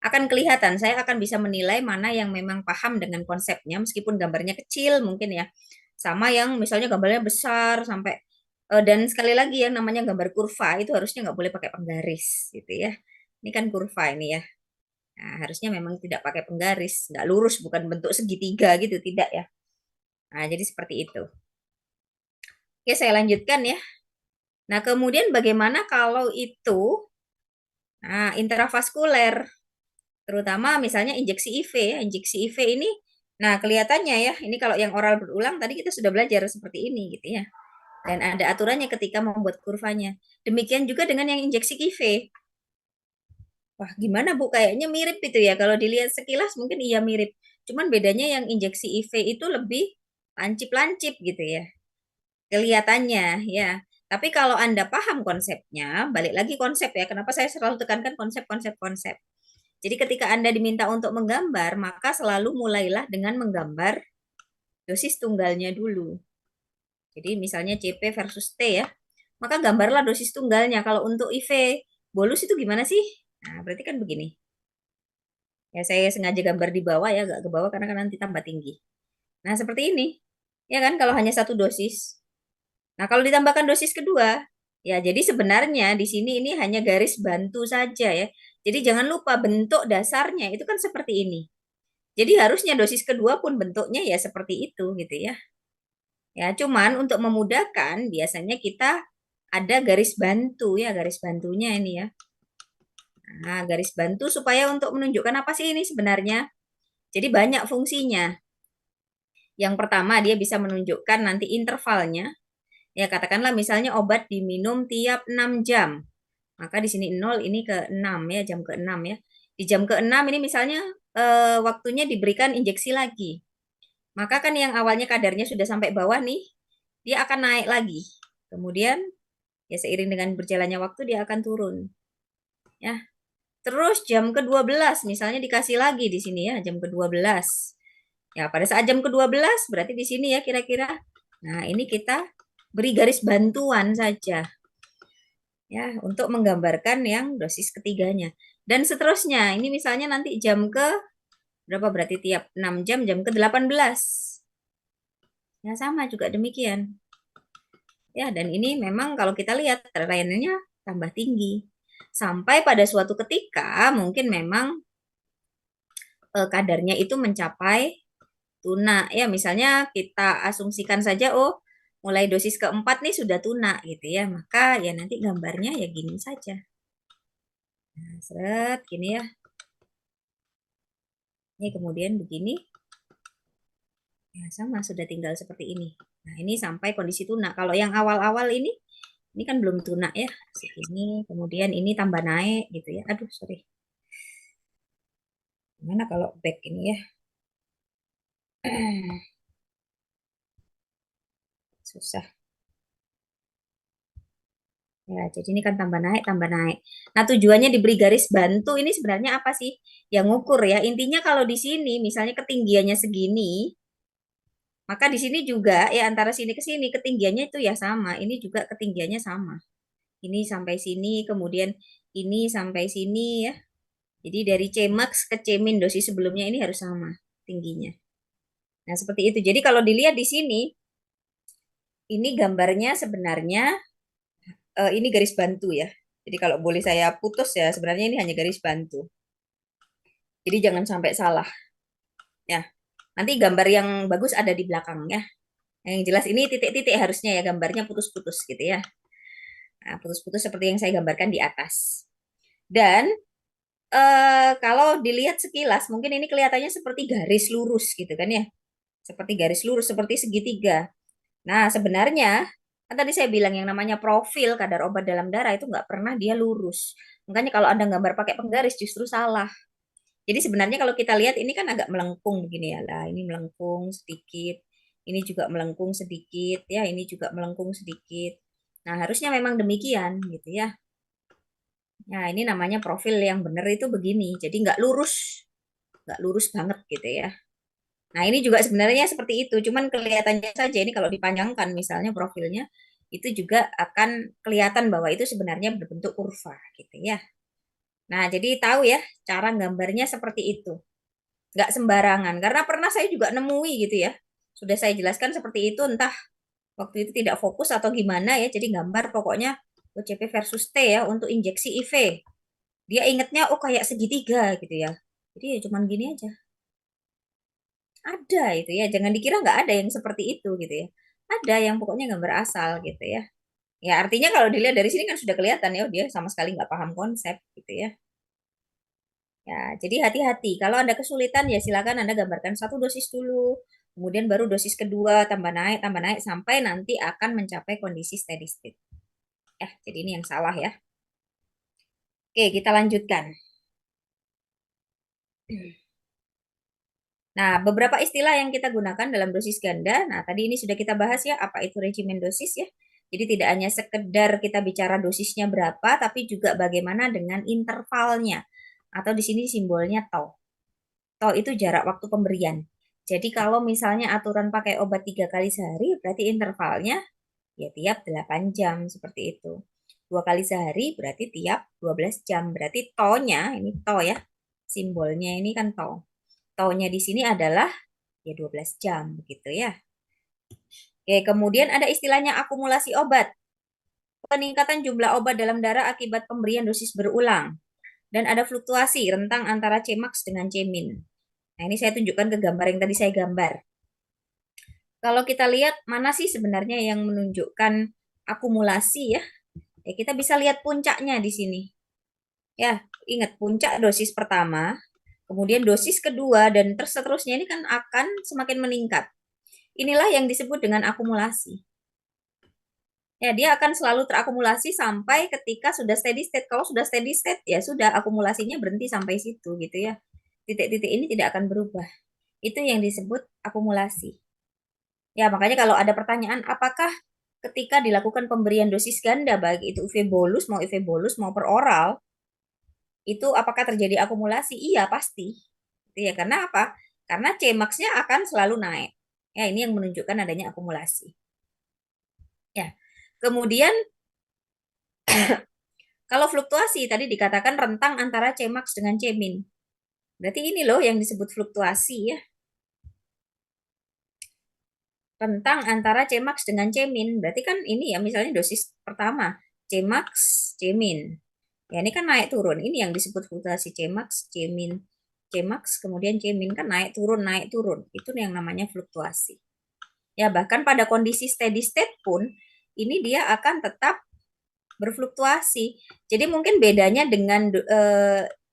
Akan kelihatan, saya akan bisa menilai mana yang memang paham dengan konsepnya, meskipun gambarnya kecil mungkin ya. Sama yang misalnya gambarnya besar sampai, dan sekali lagi yang namanya gambar kurva, itu harusnya nggak boleh pakai penggaris gitu ya. Ini kan kurva ini ya. Nah, harusnya memang tidak pakai penggaris, nggak lurus, bukan bentuk segitiga gitu, tidak ya. Nah, jadi seperti itu. Oke, saya lanjutkan ya. Nah, kemudian bagaimana kalau itu intravaskuler, terutama misalnya injeksi IV ya. Injeksi IV ini, nah kelihatannya ya, ini kalau yang oral berulang tadi kita sudah belajar seperti ini gitu ya. Dan ada aturannya ketika membuat kurvanya. Demikian juga dengan yang injeksi IV. Wah, gimana Bu? Kayaknya mirip itu ya. Kalau dilihat sekilas mungkin iya mirip. Cuman bedanya yang injeksi IV itu lebih lancip-lancip gitu ya. Kelihatannya ya. Tapi kalau Anda paham konsepnya, balik lagi konsep ya. Kenapa saya selalu tekankan konsep. Jadi ketika Anda diminta untuk menggambar, maka selalu mulailah dengan menggambar dosis tunggalnya dulu. Jadi misalnya CP versus T ya. Maka gambarlah dosis tunggalnya. Kalau untuk IV bolus itu gimana sih? Nah, berarti kan begini. Ya, saya sengaja gambar di bawah ya, agak ke bawah karena kan nanti tambah tinggi. Nah, seperti ini. Ya kan, kalau hanya satu dosis. Nah, kalau ditambahkan dosis kedua, ya jadi sebenarnya di sini ini hanya garis bantu saja ya. Jadi jangan lupa bentuk dasarnya itu kan seperti ini. Jadi harusnya dosis kedua pun bentuknya ya seperti itu gitu ya. Ya, cuman untuk memudahkan biasanya kita ada garis bantu ya, garis bantunya ini ya. Nah, garis bantu supaya untuk menunjukkan apa sih ini sebenarnya. Jadi banyak fungsinya. Yang pertama dia bisa menunjukkan nanti intervalnya. Ya, katakanlah misalnya obat diminum tiap 6 jam. Maka di sini 0 ini ke 6 ya, jam ke-6 ya. Di jam ke-6 ini misalnya waktunya diberikan injeksi lagi. Maka kan yang awalnya kadarnya sudah sampai bawah nih, dia akan naik lagi. Kemudian ya seiring dengan berjalannya waktu dia akan turun. Ya. Terus jam ke-12 misalnya dikasih lagi di sini ya, jam ke-12. Ya, pada saat jam ke-12 berarti di sini ya kira-kira. Nah, ini kita beri garis bantuan saja ya untuk menggambarkan yang dosis ketiganya. Dan seterusnya, ini misalnya nanti jam ke berapa berarti tiap 6 jam, jam ke 18. Ya sama juga demikian. Ya, dan ini memang kalau kita lihat layanannya tambah tinggi. Sampai pada suatu ketika mungkin memang kadarnya itu mencapai tuna. Ya, misalnya kita asumsikan saja, oh mulai dosis keempat nih sudah tuna gitu ya. Maka ya nanti gambarnya ya gini saja. Nah, seret gini ya. Ini kemudian begini. Ya, sama sudah tinggal seperti ini. Nah, ini sampai kondisi tuna. Kalau yang awal-awal ini kan belum tuna ya. Segini, kemudian ini tambah naik gitu ya. Aduh, sorry. Gimana kalau back ini ya? Susah. Ya, jadi ini kan tambah naik, tambah naik. Nah, tujuannya diberi garis bantu ini sebenarnya apa sih? Yang ngukur ya. Intinya kalau di sini misalnya ketinggiannya segini, maka di sini juga ya antara sini ke sini ketinggiannya itu ya sama. Ini juga ketinggiannya sama. Ini sampai sini, kemudian ini sampai sini ya. Jadi dari Cmax ke Cmin dosis sebelumnya ini harus sama tingginya. Nah, seperti itu. Jadi kalau dilihat di sini, ini gambarnya sebenarnya ini garis bantu ya. Jadi kalau boleh saya putus ya, sebenarnya ini hanya garis bantu. Jadi jangan sampai salah ya. Nanti gambar yang bagus ada di belakang ya. Yang jelas ini titik-titik harusnya ya gambarnya putus-putus gitu ya. Nah, putus-putus seperti yang saya gambarkan di atas. Dan kalau dilihat sekilas mungkin ini kelihatannya seperti garis lurus gitu kan ya. Seperti garis lurus, seperti segitiga. Nah, sebenarnya kan tadi saya bilang yang namanya profil kadar obat dalam darah itu nggak pernah dia lurus. Makanya kalau Anda gambar pakai penggaris justru salah. Jadi sebenarnya kalau kita lihat ini kan agak melengkung begini ya lah. Ini melengkung sedikit. Ini juga melengkung sedikit ya. Ini juga melengkung sedikit. Nah, harusnya memang demikian gitu ya. Nah, ini namanya profil yang benar itu begini. Jadi nggak lurus. Nggak lurus banget gitu ya. Nah, ini juga sebenarnya seperti itu, cuman kelihatannya saja ini kalau dipanjangkan misalnya profilnya itu juga akan kelihatan bahwa itu sebenarnya berbentuk kurva gitu ya. Nah, jadi tahu ya cara gambarnya seperti itu. Nggak sembarangan karena pernah saya juga nemui gitu ya. Sudah saya jelaskan seperti itu entah waktu itu tidak fokus atau gimana ya. Jadi gambar pokoknya OCP versus T ya untuk injeksi IV. Dia ingetnya oh kayak segitiga gitu ya. Jadi ya cuman gini aja. Ada itu ya, jangan dikira nggak ada yang seperti itu gitu ya. Ada yang pokoknya gambar asal gitu ya. Ya artinya kalau dilihat dari sini kan sudah kelihatan ya, oh, dia sama sekali nggak paham konsep gitu ya. Ya, jadi hati-hati. Kalau Anda kesulitan ya silakan Anda gambarkan satu dosis dulu, kemudian baru dosis kedua tambah naik sampai nanti akan mencapai kondisi steady state. Ya, jadi ini yang salah ya. Oke, kita lanjutkan. Nah, beberapa istilah yang kita gunakan dalam dosis ganda. Nah, tadi ini sudah kita bahas ya, apa itu regimen dosis ya. Jadi tidak hanya sekedar kita bicara dosisnya berapa, tapi juga bagaimana dengan intervalnya. Atau di sini simbolnya tau. Tau itu jarak waktu pemberian. Jadi kalau misalnya aturan pakai obat 3 kali sehari, berarti intervalnya ya tiap 8 jam seperti itu. 2 kali sehari berarti tiap 12 jam. Berarti to-nya, ini to ya, simbolnya ini kan to. To-nya di sini adalah ya 12 jam begitu ya. Oke, kemudian ada istilahnya akumulasi obat. Peningkatan jumlah obat dalam darah akibat pemberian dosis berulang. Dan ada fluktuasi rentang antara Cmax dengan Cmin. Nah, ini saya tunjukkan ke gambar yang tadi saya gambar. Kalau kita lihat mana sih sebenarnya yang menunjukkan akumulasi ya? Ya kita bisa lihat puncaknya di sini. Ya, ingat puncak dosis pertama, kemudian dosis kedua dan seterusnya ini kan akan semakin meningkat. Inilah yang disebut dengan akumulasi. Ya, dia akan selalu terakumulasi sampai ketika sudah steady state. Kalau sudah steady state, ya sudah akumulasinya berhenti sampai situ gitu ya. Titik-titik ini tidak akan berubah. Itu yang disebut akumulasi. Ya, makanya kalau ada pertanyaan, apakah ketika dilakukan pemberian dosis ganda, baik itu UV bolus, mau UV bolus, mau per oral, itu apakah terjadi akumulasi? Iya, pasti. Gitu ya, karena apa? Karena Cmax-nya akan selalu naik. Ya, ini yang menunjukkan adanya akumulasi. Ya. Kemudian kalau fluktuasi tadi dikatakan rentang antara Cmax dengan Cmin. Berarti ini loh yang disebut fluktuasi ya. Rentang antara Cmax dengan Cmin. Berarti kan ini ya misalnya dosis pertama Cmax, Cmin. Ya ini kan naik turun. Ini yang disebut fluktuasi Cmax, Cmin. Cmax kemudian Cmin kan naik turun naik turun. Itu yang namanya fluktuasi. Ya bahkan pada kondisi steady state pun ini dia akan tetap berfluktuasi. Jadi mungkin bedanya dengan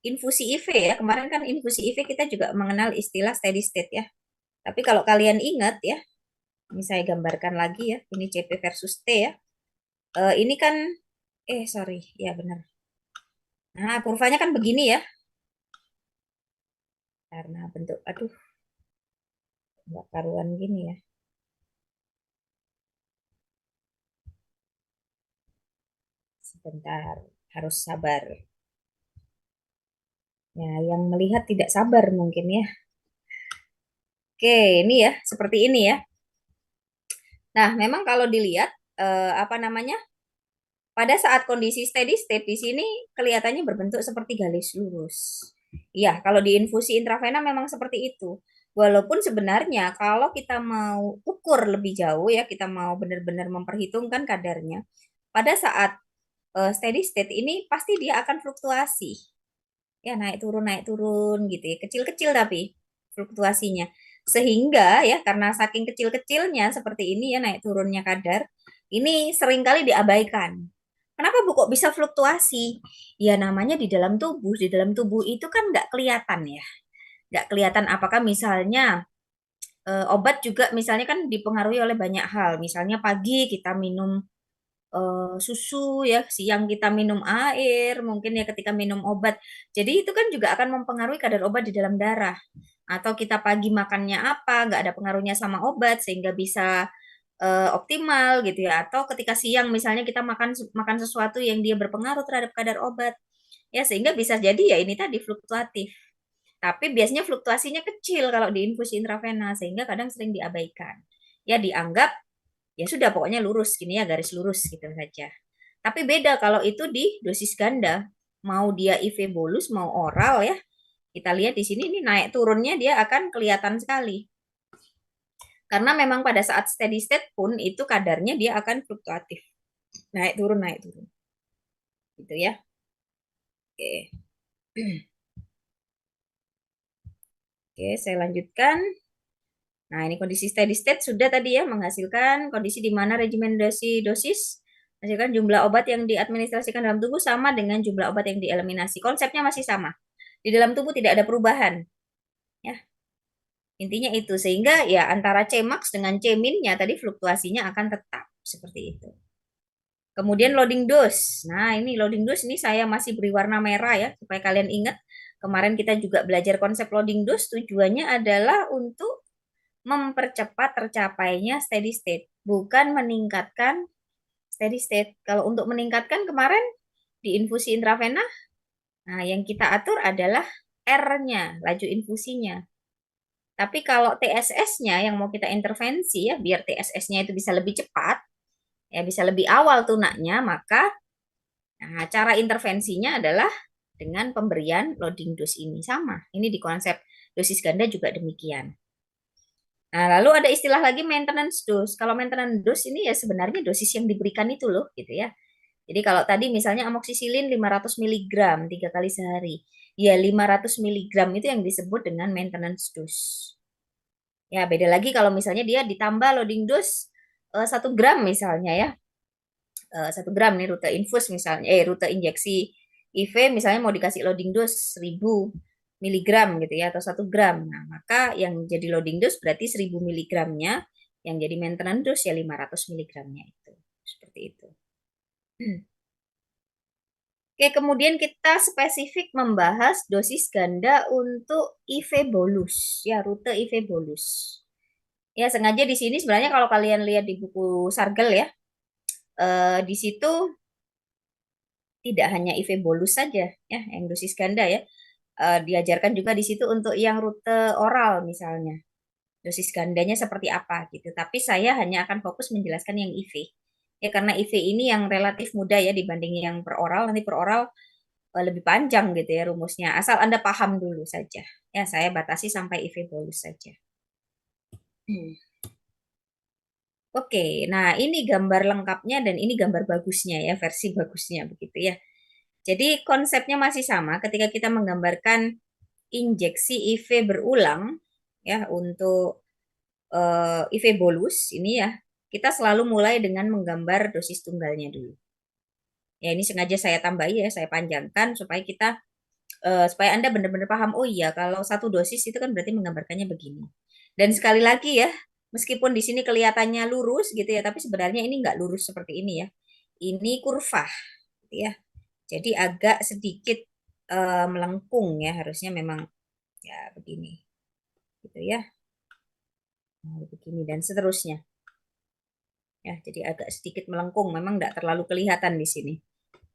infusi IV ya. Kemarin kan infusi IV kita juga mengenal istilah steady state ya. Tapi kalau kalian ingat ya, ini saya gambarkan lagi ya. Ini CP versus T ya. Ini kan sorry, ya benar. Nah, kurvanya kan begini ya. Karena bentuk, aduh, nggak karuan gini ya. Sebentar, harus sabar. Ya, yang melihat tidak sabar mungkin ya. Oke, ini ya, seperti ini ya. Nah, memang kalau dilihat apa namanya? Pada saat kondisi steady state di sini kelihatannya berbentuk seperti garis lurus. Iya, kalau di infusi intravena memang seperti itu. Walaupun sebenarnya kalau kita mau ukur lebih jauh ya, kita mau benar-benar memperhitungkan kadarnya. Pada saat steady state ini pasti dia akan fluktuasi. Ya, naik turun gitu ya. Kecil-kecil tapi fluktuasinya. Sehingga ya karena saking kecil-kecilnya seperti ini ya naik turunnya kadar, ini seringkali diabaikan. Kenapa Bu kok bisa fluktuasi? Ya namanya di dalam tubuh. Di dalam tubuh itu kan nggak kelihatan ya. Nggak kelihatan apakah misalnya obat juga misalnya kan dipengaruhi oleh banyak hal. Misalnya pagi kita minum susu ya, siang kita minum air, mungkin ya ketika minum obat. Jadi itu kan juga akan mempengaruhi kadar obat di dalam darah. Atau kita pagi makannya apa, nggak ada pengaruhnya sama obat sehingga bisa optimal gitu ya. Atau ketika siang misalnya kita makan makan sesuatu yang dia berpengaruh terhadap kadar obat. Ya sehingga bisa jadi ya ini tadi fluktuatif. Tapi biasanya fluktuasinya kecil kalau di infusi intravena sehingga kadang sering diabaikan. Ya dianggap ya sudah pokoknya lurus gini ya garis lurus gitu saja. Tapi beda kalau itu di dosis ganda. Mau dia IV bolus mau oral ya. Kita lihat di sini ini naik turunnya dia akan kelihatan sekali. Karena memang pada saat steady state pun itu kadarnya dia akan fluktuatif. Naik turun naik turun. Gitu ya. Oke. Oke, saya lanjutkan. Nah, ini kondisi steady state sudah tadi ya menghasilkan kondisi di mana regimen dosis menghasilkan jumlah obat yang diadministrasikan dalam tubuh sama dengan jumlah obat yang dieliminasi. Konsepnya masih sama. Di dalam tubuh tidak ada perubahan. Ya, intinya itu sehingga ya antara Cmax dengan Cmin-nya tadi fluktuasinya akan tetap seperti itu. Kemudian loading dose. Nah, ini loading dose ini saya masih beri warna merah ya supaya kalian ingat. Kemarin kita juga belajar konsep loading dose tujuannya adalah untuk mempercepat tercapainya steady state, bukan meningkatkan steady state. Kalau untuk meningkatkan kemarin di infusi intravena, nah yang kita atur adalah R-nya, laju infusinya. Tapi kalau TSS-nya yang mau kita intervensi ya, biar TSS-nya itu bisa lebih cepat, ya bisa lebih awal tunaknya, maka cara intervensinya adalah dengan pemberian loading dose ini sama. Ini di konsep dosis ganda juga demikian. Nah, lalu ada istilah lagi maintenance dose. Kalau maintenance dose ini ya sebenarnya dosis yang diberikan itu loh, gitu ya. Jadi kalau tadi misalnya amoksisilin 500 miligram 3 kali sehari. Ya 500 miligram itu yang disebut dengan maintenance dose. Ya beda lagi kalau misalnya dia ditambah loading dose 1 gram misalnya ya. 1 gram nih rute infus misalnya, rute injeksi IV misalnya mau dikasih loading dose 1000 miligram gitu ya atau 1 gram. Nah, maka yang jadi loading dose berarti 1000 miligramnya, yang jadi maintenance dose ya 500 miligramnya itu. Seperti itu. Oke, kemudian kita spesifik membahas dosis ganda untuk IV bolus, ya rute IV bolus. Ya, sengaja di sini sebenarnya kalau kalian lihat di buku Sargel ya, di situ tidak hanya IV bolus saja ya yang dosis ganda ya. Diajarkan juga di situ untuk yang rute oral misalnya. Dosis gandanya seperti apa gitu. Tapi saya hanya akan fokus menjelaskan yang IV. Ya karena IV ini yang relatif mudah ya dibanding yang per oral. Nanti per oral lebih panjang gitu ya rumusnya. Asal Anda paham dulu saja. Ya, saya batasi sampai IV bolus saja. Oke, nah ini gambar lengkapnya dan ini gambar bagusnya ya, versi bagusnya begitu ya. Jadi konsepnya masih sama ketika kita menggambarkan injeksi IV berulang ya untuk IV bolus ini ya, kita selalu mulai dengan menggambar dosis tunggalnya dulu. Ya ini sengaja saya tambahi ya, saya panjangkan supaya kita supaya Anda benar-benar paham, oh iya kalau satu dosis itu kan berarti menggambarkannya begini. Dan sekali lagi ya, meskipun di sini kelihatannya lurus gitu ya, tapi sebenarnya ini nggak lurus seperti ini ya. Ini kurva gitu ya. Jadi agak sedikit melengkung ya, harusnya memang ya begini gitu ya. Nah, begini dan seterusnya. Ya, jadi agak sedikit melengkung, memang nggak terlalu kelihatan di sini.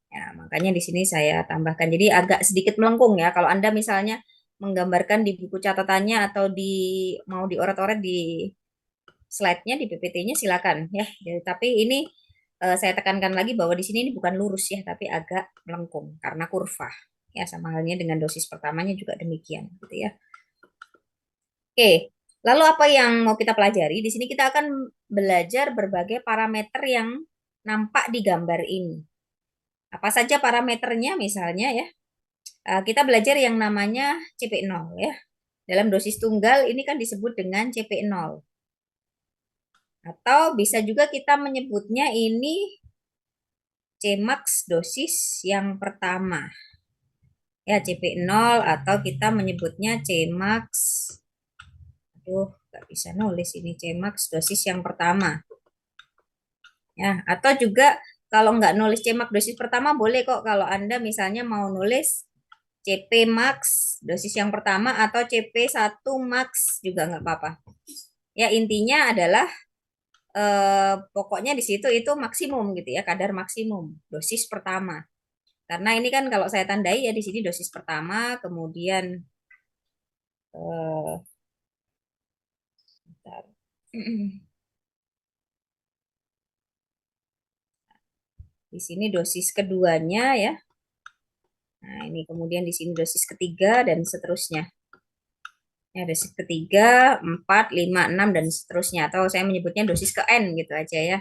Ya, makanya di sini saya tambahkan. Jadi agak sedikit melengkung ya. Kalau Anda misalnya menggambarkan di buku catatannya atau di mau dioret-oret di slide-nya di PPT-nya silakan ya. Jadi, tapi ini saya tekankan lagi bahwa di sini ini bukan lurus ya, tapi agak melengkung karena kurva. Ya, sama halnya dengan dosis pertamanya juga demikian gitu ya. Oke, lalu apa yang mau kita pelajari? Di sini kita akan belajar berbagai parameter yang nampak di gambar ini. Apa saja parameternya misalnya ya. Kita belajar yang namanya CP0 ya. Dalam dosis tunggal ini kan disebut dengan CP0. Atau bisa juga kita menyebutnya ini Cmax dosis yang pertama. Ya, CP0 atau kita menyebutnya Cmax. Aduh, nggak bisa nulis ini Cmax dosis yang pertama. Ya, atau juga kalau nggak nulis Cmax dosis pertama boleh kok kalau Anda misalnya mau nulis CP max dosis yang pertama atau CP1 max juga nggak apa-apa. Ya intinya adalah pokoknya di situ itu maksimum gitu ya, kadar maksimum dosis pertama. Karena ini kan kalau saya tandai ya di sini dosis pertama, kemudian eh, bentar. Di sini dosis keduanya ya. Nah, ini kemudian di sini dosis ketiga dan seterusnya. Ya, dosis ketiga, 4, 5, 6 dan seterusnya. Atau saya menyebutnya dosis ke N gitu aja ya.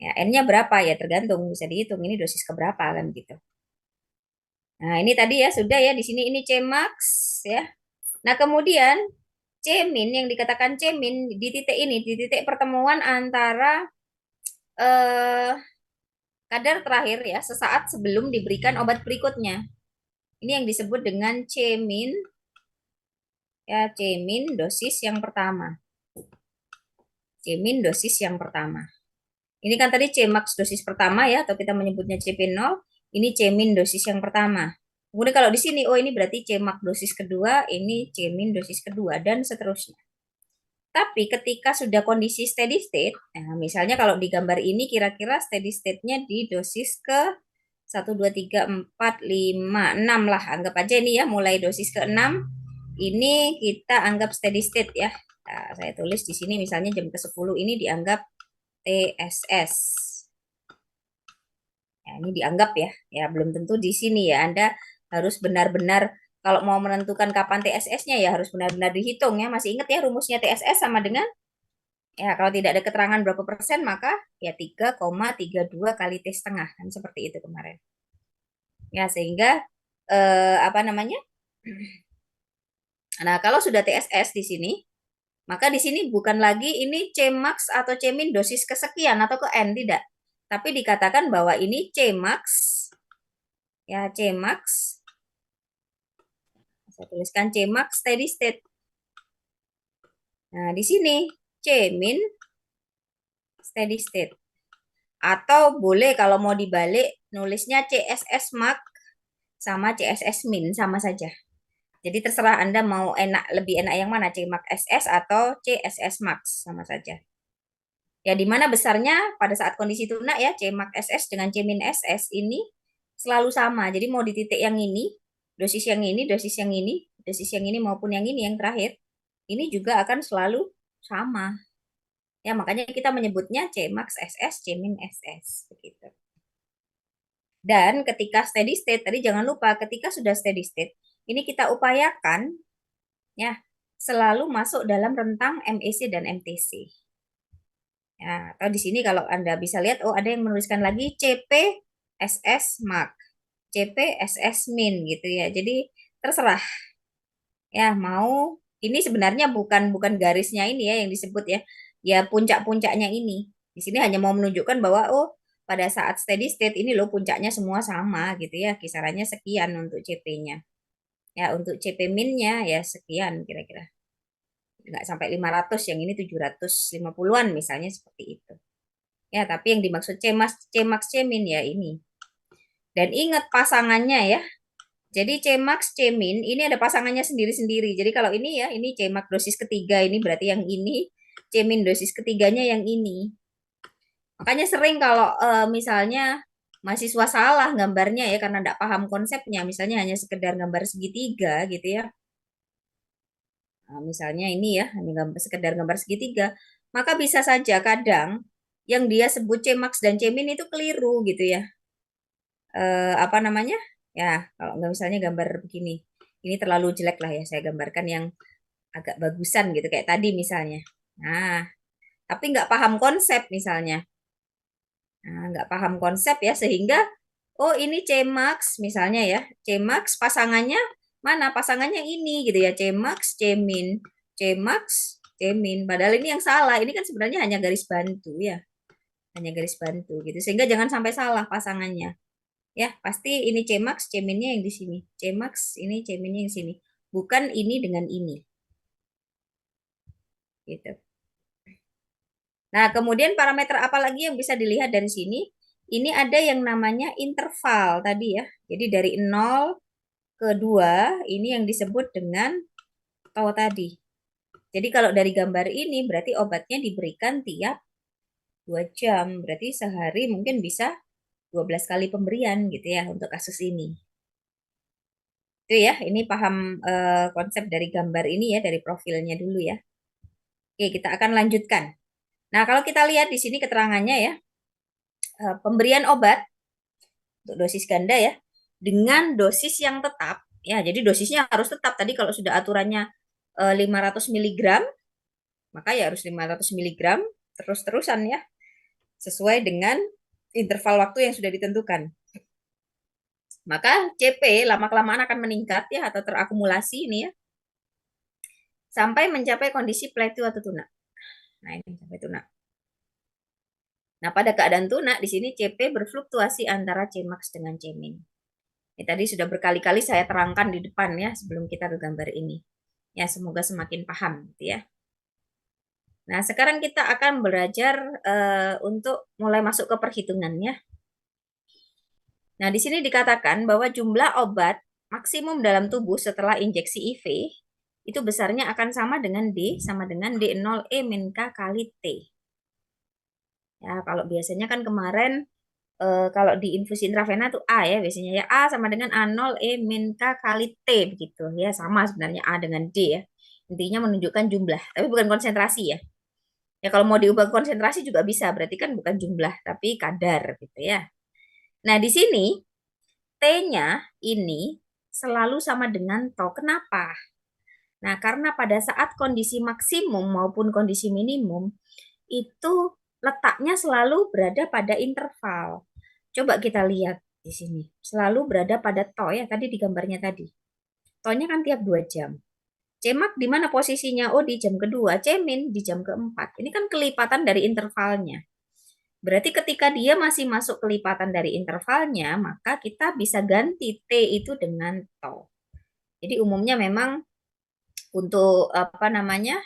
Ya, N-nya berapa ya tergantung bisa dihitung ini dosis keberapa kan gitu. Nah, ini tadi ya sudah ya di sini ini Cmax ya. Nah, kemudian Cmin yang dikatakan Cmin di titik ini di titik pertemuan antara eh, kadar terakhir ya sesaat sebelum diberikan obat berikutnya. Ini yang disebut dengan Cmin ya Cmin dosis yang pertama. Cmin dosis yang pertama. Ini kan tadi Cmax dosis pertama ya, atau kita menyebutnya CP0. Ini Cmin dosis yang pertama. Kemudian kalau di sini, oh ini berarti Cmax dosis kedua, ini Cmin dosis kedua, dan seterusnya. Tapi ketika sudah kondisi steady state, nah misalnya kalau di gambar ini kira-kira steady state-nya di dosis ke 1, 2, 3, 4, 5, 6 lah. Anggap aja ini ya, mulai dosis ke-6, ini kita anggap steady state ya. Nah, saya tulis di sini misalnya jam ke-10 ini dianggap TSS. Ya, ini dianggap ya, ya belum tentu di sini ya. Anda harus benar-benar kalau mau menentukan kapan TSS-nya ya harus benar-benar dihitung ya. Masih ingat ya rumusnya TSS sama dengan ya kalau tidak ada keterangan berapa persen maka ya 3,32 kali T setengah kan seperti itu kemarin. Ya sehingga apa namanya? Nah, kalau sudah TSS di sini, maka di sini bukan lagi ini Cmax atau Cmin dosis kesekian atau ke N tidak. Tapi dikatakan bahwa ini Cmax ya Cmax saya tuliskan Cmax steady state. Nah, di sini Cmin steady state. Atau boleh kalau mau dibalik nulisnya CSS max sama CSS min sama saja. Jadi terserah Anda mau lebih enak yang mana Cmax SS atau CSS max sama saja. Ya di mana besarnya pada saat kondisi tunak ya Cmax SS dengan Cmin SS ini selalu sama. Jadi mau di titik yang ini, dosis yang ini, dosis yang ini, dosis yang ini maupun yang ini yang terakhir, ini juga akan selalu sama. Ya, makanya kita menyebutnya Cmax SS, Cmin SS begitu. Dan ketika steady state, tadi jangan lupa ketika sudah steady state, ini kita upayakan ya selalu masuk dalam rentang MEC dan MTC. Ya, atau di sini kalau Anda bisa lihat, oh ada yang menuliskan lagi CP SS Max, CP SS Min gitu ya. Jadi terserah ya mau ini sebenarnya bukan bukan garisnya ini ya yang disebut ya. Ya puncak-puncaknya ini. Di sini hanya mau menunjukkan bahwa oh pada saat steady state ini loh puncaknya semua sama gitu ya. Kisarannya sekian untuk CP-nya. Ya untuk CP min-nya ya sekian kira-kira. Nggak sampai 500, yang ini 750-an misalnya seperti itu. Ya, tapi yang dimaksud Cmax, Cmax Cmin ya ini. Dan ingat pasangannya ya. Jadi Cmax Cmin ini ada pasangannya sendiri-sendiri. Jadi kalau ini ya, ini Cmax dosis ketiga ini berarti yang ini, Cmin dosis ketiganya yang ini. Makanya sering kalau misalnya mahasiswa salah gambarnya ya karena tidak paham konsepnya, misalnya hanya sekedar gambar segitiga gitu ya. Nah, misalnya ini ya, hanya gambar, sekedar gambar segitiga, maka bisa saja kadang yang dia sebut Cmax dan Cmin itu keliru gitu ya. Apa namanya? Ya, kalau nggak misalnya gambar begini. Ini terlalu jelek lah ya, saya gambarkan yang agak bagusan gitu, kayak tadi misalnya. Nah, tapi nggak paham konsep misalnya. Nah, nggak paham konsep ya, sehingga, oh ini Cmax misalnya ya. Cmax pasangannya mana? Pasangannya ini gitu ya, Cmax, Cmin. Cmax, Cmin. Padahal ini yang salah. Ini kan sebenarnya hanya garis bantu ya. Hanya garis bantu gitu. Sehingga jangan sampai salah pasangannya. Ya, pasti ini Cmax, Cminnya yang di sini. Cmax, ini Cminnya yang di sini. Bukan ini dengan ini. Gitu. Nah, kemudian parameter apa lagi yang bisa dilihat dari sini? Ini ada yang namanya interval tadi ya. Jadi dari 0 ke 2, ini yang disebut dengan tau tadi. Jadi kalau dari gambar ini berarti obatnya diberikan tiap 2 jam. Berarti sehari mungkin bisa 12 kali pemberian gitu ya untuk kasus ini. Itu ya, ini paham konsep dari gambar ini ya, dari profilnya dulu ya. Oke, kita akan lanjutkan. Nah, kalau kita lihat di sini keterangannya ya, pemberian obat untuk dosis ganda ya, dengan dosis yang tetap, ya, jadi dosisnya harus tetap. Tadi kalau sudah aturannya 500 mg, maka ya harus 500 mg terus-terusan ya, sesuai dengan interval waktu yang sudah ditentukan. Maka CP lama-kelamaan akan meningkat ya, atau terakumulasi ini ya, sampai mencapai kondisi plateau atau tunak. Nah, ini sampai tunak. Nah, pada keadaan tunak di sini CP berfluktuasi antara Cmax dengan Cmin. Ini tadi sudah berkali-kali saya terangkan di depan ya sebelum kita ke gambar ini. Ya, semoga semakin paham gitu ya. Nah, sekarang kita akan belajar untuk mulai masuk ke perhitungannya. Nah, di sini dikatakan bahwa jumlah obat maksimum dalam tubuh setelah injeksi IV itu besarnya akan sama dengan D, sama dengan D0E min K kali T. Ya, kalau biasanya kan kemarin kalau di infusi intravena tuh A ya biasanya ya, A sama dengan A0 E min K kali T begitu ya, sama sebenarnya A dengan D ya. Intinya menunjukkan jumlah, tapi bukan konsentrasi ya. Ya kalau mau diubah konsentrasi juga bisa, berarti kan bukan jumlah tapi kadar gitu ya. Nah, di sini T-nya ini selalu sama dengan tau. Kenapa? Nah, karena pada saat kondisi maksimum maupun kondisi minimum itu letaknya selalu berada pada interval. Coba kita lihat di sini. Selalu berada pada to ya, tadi di gambarnya tadi. To-nya kan tiap 2 jam. Cmax di mana posisinya? Oh, di jam kedua. Cmin di jam keempat. Ini kan kelipatan dari intervalnya. Berarti ketika dia masih masuk kelipatan dari intervalnya, maka kita bisa ganti T itu dengan to. Jadi umumnya memang untuk apa namanya?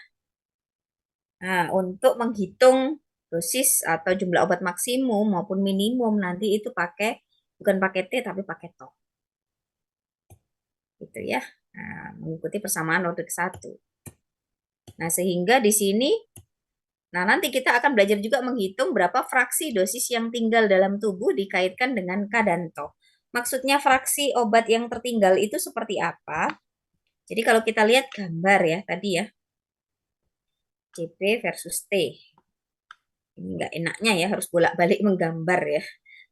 Nah, untuk menghitung dosis atau jumlah obat maksimum maupun minimum nanti itu pakai bukan pakai T tapi pakai to. Gitu ya. Nah, mengikuti persamaan Rodrigues 1. Nah, sehingga di sini nah nanti kita akan belajar juga menghitung berapa fraksi dosis yang tinggal dalam tubuh dikaitkan dengan K dan to. Maksudnya fraksi obat yang tertinggal itu seperti apa? Jadi kalau kita lihat gambar ya tadi ya, CP versus T. Ini nggak enaknya ya, harus bolak-balik menggambar ya.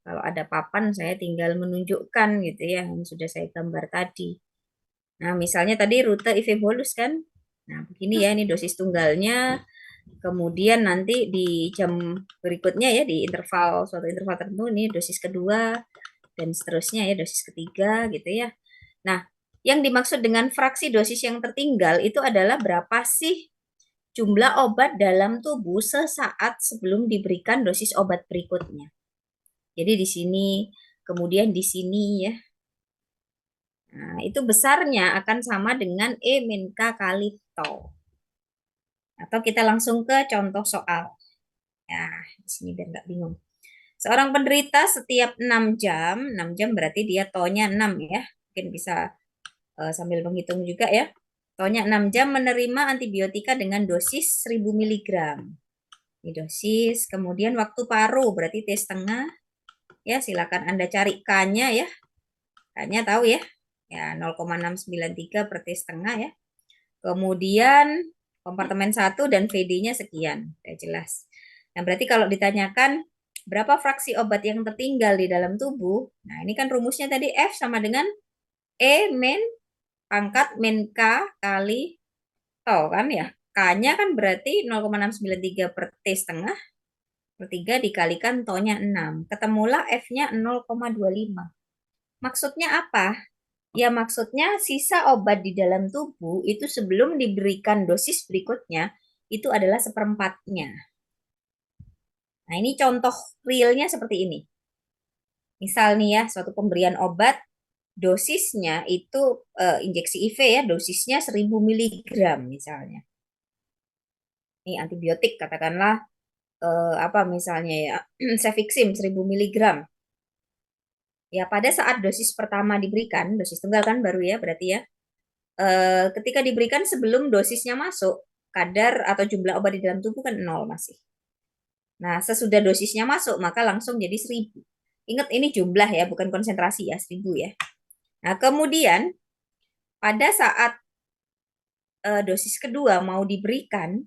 Kalau ada papan, saya tinggal menunjukkan gitu ya, yang sudah saya gambar tadi. Nah, misalnya tadi rute IV bolus kan. Nah, begini ya, ini dosis tunggalnya. Kemudian nanti di jam berikutnya ya, di interval, suatu interval tertentu, ini dosis kedua, dan seterusnya ya, dosis ketiga gitu ya. Nah, yang dimaksud dengan fraksi dosis yang tertinggal itu adalah berapa sih jumlah obat dalam tubuh sesaat sebelum diberikan dosis obat berikutnya. Jadi di sini, kemudian di sini ya. Nah, itu besarnya akan sama dengan E min K kali tau. Atau kita langsung ke contoh soal. Ya, di sini biar nggak bingung. Seorang penderita setiap 6 jam, 6 jam berarti dia taunya 6 ya. Mungkin bisa sambil menghitung juga ya. Taunya 6 jam menerima antibiotika dengan dosis 1000 mg. Ini dosis, kemudian waktu paru berarti T setengah. Ya, silakan Anda cari K-nya ya. K-nya tahu ya. Ya, 0,693 per T setengah ya. Kemudian kompartemen 1 dan VD-nya sekian. Sudah jelas. Nah, berarti kalau ditanyakan berapa fraksi obat yang tertinggal di dalam tubuh, nah ini kan rumusnya tadi F sama dengan E min pangkat min K kali tau kan ya. K-nya kan berarti 0,693 per T setengah per 3 dikalikan tau-nya 6. Ketemulah F-nya 0,25. Maksudnya apa? Ya maksudnya sisa obat di dalam tubuh itu sebelum diberikan dosis berikutnya itu adalah seperempatnya. Nah ini contoh realnya seperti ini. Misal nih ya, suatu pemberian obat, dosisnya itu injeksi IV ya, dosisnya 1000 mg misalnya. Ini antibiotik katakanlah apa misalnya ya, Cefixim 1000 mg. Ya pada saat dosis pertama diberikan, dosis tunggal kan baru ya berarti ya, ketika diberikan sebelum dosisnya masuk, kadar atau jumlah obat di dalam tubuh kan 0 masih. Nah, sesudah dosisnya masuk, maka langsung jadi 1000. Ingat ini jumlah ya, bukan konsentrasi ya, 1000 ya. Nah, kemudian pada saat dosis kedua mau diberikan,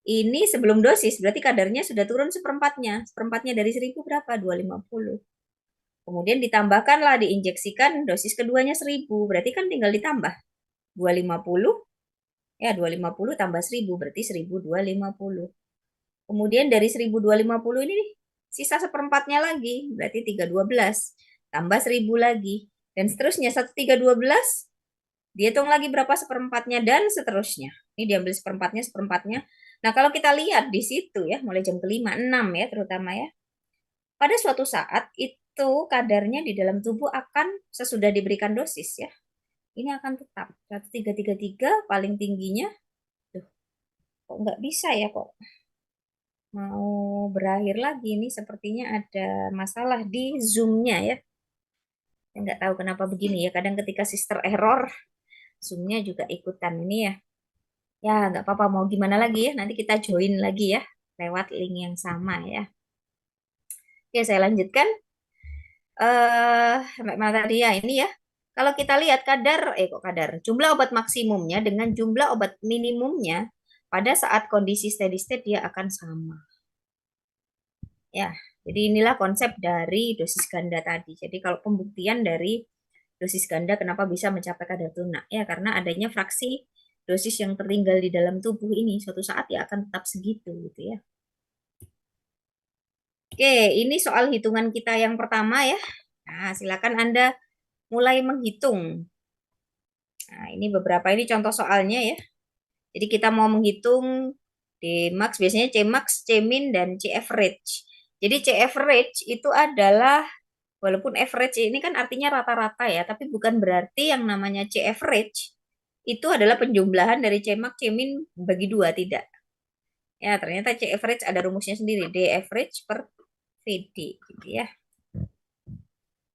ini sebelum dosis, berarti kadarnya sudah turun seperempatnya. Seperempatnya dari 1000 berapa? 250. Kemudian ditambahkanlah, diinjeksikan dosis keduanya 1000. Berarti kan tinggal ditambah. 250 ya 250 tambah 1000 berarti 1250. Kemudian dari 1250 ini sisa seperempatnya lagi berarti 312 tambah 1000 lagi dan seterusnya 1312 dihitung lagi berapa seperempatnya dan seterusnya. Ini diambil seperempatnya seperempatnya. Nah kalau kita lihat di situ ya mulai jam kelima 6 ya terutama ya pada suatu saat itu kadarnya di dalam tubuh akan sesudah diberikan dosis ya ini akan tetap 1333 paling tingginya. Duh, kok nggak bisa ya kok mau berakhir lagi nih sepertinya ada masalah di Zoom-nya ya. Saya nggak tahu kenapa begini ya. Kadang ketika sister error, Zoom-nya juga ikutan ini ya. Ya nggak apa-apa mau gimana lagi ya. Nanti kita join lagi ya lewat link yang sama ya. Oke saya lanjutkan. Sampai mana tadi ya ini ya. Kalau kita lihat kadar jumlah obat maksimumnya dengan jumlah obat minimumnya pada saat kondisi steady state dia akan sama. Ya, jadi inilah konsep dari dosis ganda tadi. Jadi kalau pembuktian dari dosis ganda kenapa bisa mencapai kadar lunak ya karena adanya fraksi dosis yang tertinggal di dalam tubuh ini suatu saat ya akan tetap segitu gitu ya. Oke, ini soal hitungan kita yang pertama ya. Nah, silakan Anda mulai menghitung. Nah, ini beberapa ini contoh soalnya ya. Jadi kita mau menghitung Dmax, biasanya Cmax, Cmin, dan Caverage. Jadi Caverage itu adalah, walaupun average ini kan artinya rata-rata ya, tapi bukan berarti yang namanya Caverage itu adalah penjumlahan dari Cmax, Cmin bagi 2, tidak. Ya, ternyata Caverage ada rumusnya sendiri, D average per VD, gitu ya.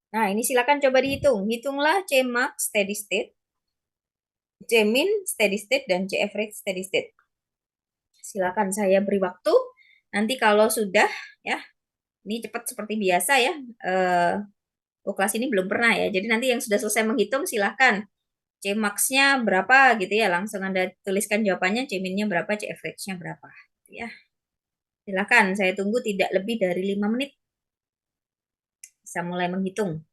Nah, ini silakan coba dihitung. Hitunglah Cmax steady state, Cmin steady state, dan Caverage steady state. Silakan saya beri waktu. Nanti kalau sudah ya, ini cepat seperti biasa ya. Kelas ini belum pernah ya. Jadi nanti yang sudah selesai menghitung silakan. Cmax-nya berapa gitu ya. Langsung Anda tuliskan jawabannya, Cmin-nya berapa, Caverage-nya berapa gitu ya. Silakan, saya tunggu tidak lebih dari 5 menit. Bisa mulai menghitung.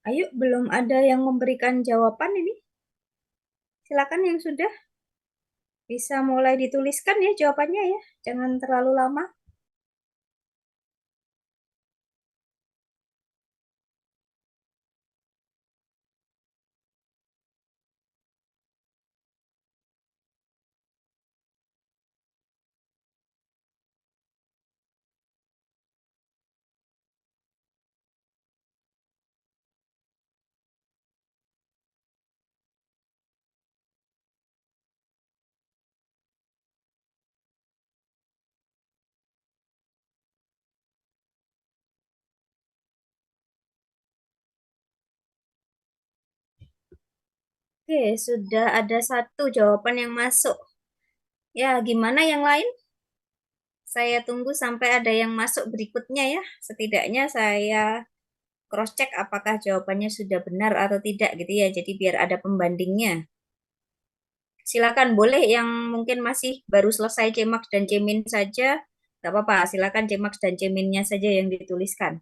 Ayo, belum ada yang memberikan jawaban ini. Silakan yang sudah bisa mulai dituliskan ya jawabannya ya. Jangan terlalu lama. Oke, sudah ada satu jawaban yang masuk. Ya, gimana yang lain? Saya tunggu sampai ada yang masuk berikutnya ya. Setidaknya saya cross check apakah jawabannya sudah benar atau tidak gitu ya. Jadi biar ada pembandingnya. Silakan, boleh yang mungkin masih baru selesai CMAX dan CMIN saja, nggak apa-apa. Silakan CMAX dan CMIN-nya saja yang dituliskan.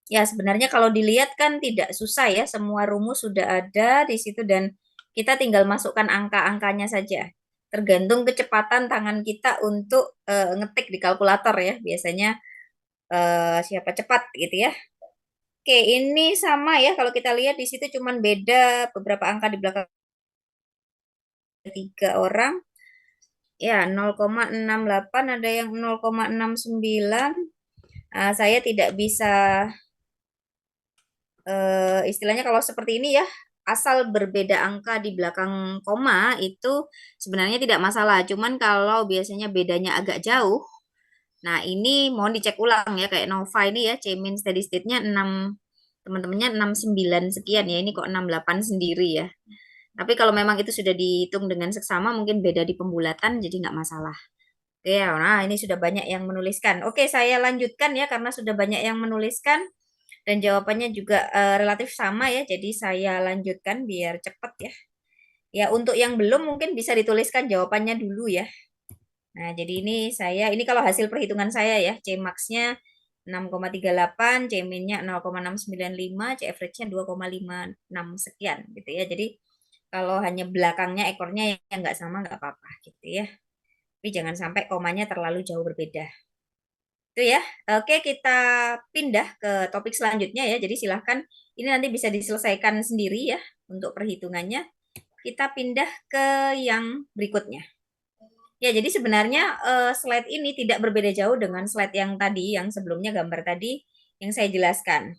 Ya, sebenarnya kalau dilihat kan tidak susah ya, semua rumus sudah ada di situ dan kita tinggal masukkan angka-angkanya saja. Tergantung kecepatan tangan kita untuk ngetik di kalkulator ya. Biasanya siapa cepat gitu ya. Oke, ini sama ya kalau kita lihat di situ cuman beda beberapa angka di belakang tiga orang. Ya, 0,68 ada yang 0,69. Saya tidak bisa istilahnya kalau seperti ini ya, asal berbeda angka di belakang koma itu sebenarnya tidak masalah. Cuman kalau biasanya bedanya agak jauh, nah ini mohon dicek ulang ya, kayak Nova ini ya, C-min steady state-nya 6, teman-temannya 69 sekian ya, ini kok 68 sendiri ya. Tapi kalau memang itu sudah dihitung dengan seksama, mungkin beda di pembulatan, jadi nggak masalah. Oke, nah ini sudah banyak yang menuliskan. Oke, saya lanjutkan ya, karena sudah banyak yang menuliskan dan jawabannya juga relatif sama ya. Jadi saya lanjutkan biar cepat ya. Ya, untuk yang belum mungkin bisa dituliskan jawabannya dulu ya. Nah, jadi ini kalau hasil perhitungan saya ya, C max-nya 6,38, C min-nya 0,695, C average-nya 2,56 sekian gitu ya. Jadi kalau hanya belakangnya ekornya yang nggak sama nggak apa-apa gitu ya. Tapi jangan sampai komanya terlalu jauh berbeda. Itu ya. Oke, kita pindah ke topik selanjutnya ya. Jadi silahkan ini nanti bisa diselesaikan sendiri ya untuk perhitungannya. Kita pindah ke yang berikutnya. Ya, jadi sebenarnya slide ini tidak berbeda jauh dengan slide yang tadi, yang sebelumnya gambar tadi yang saya jelaskan.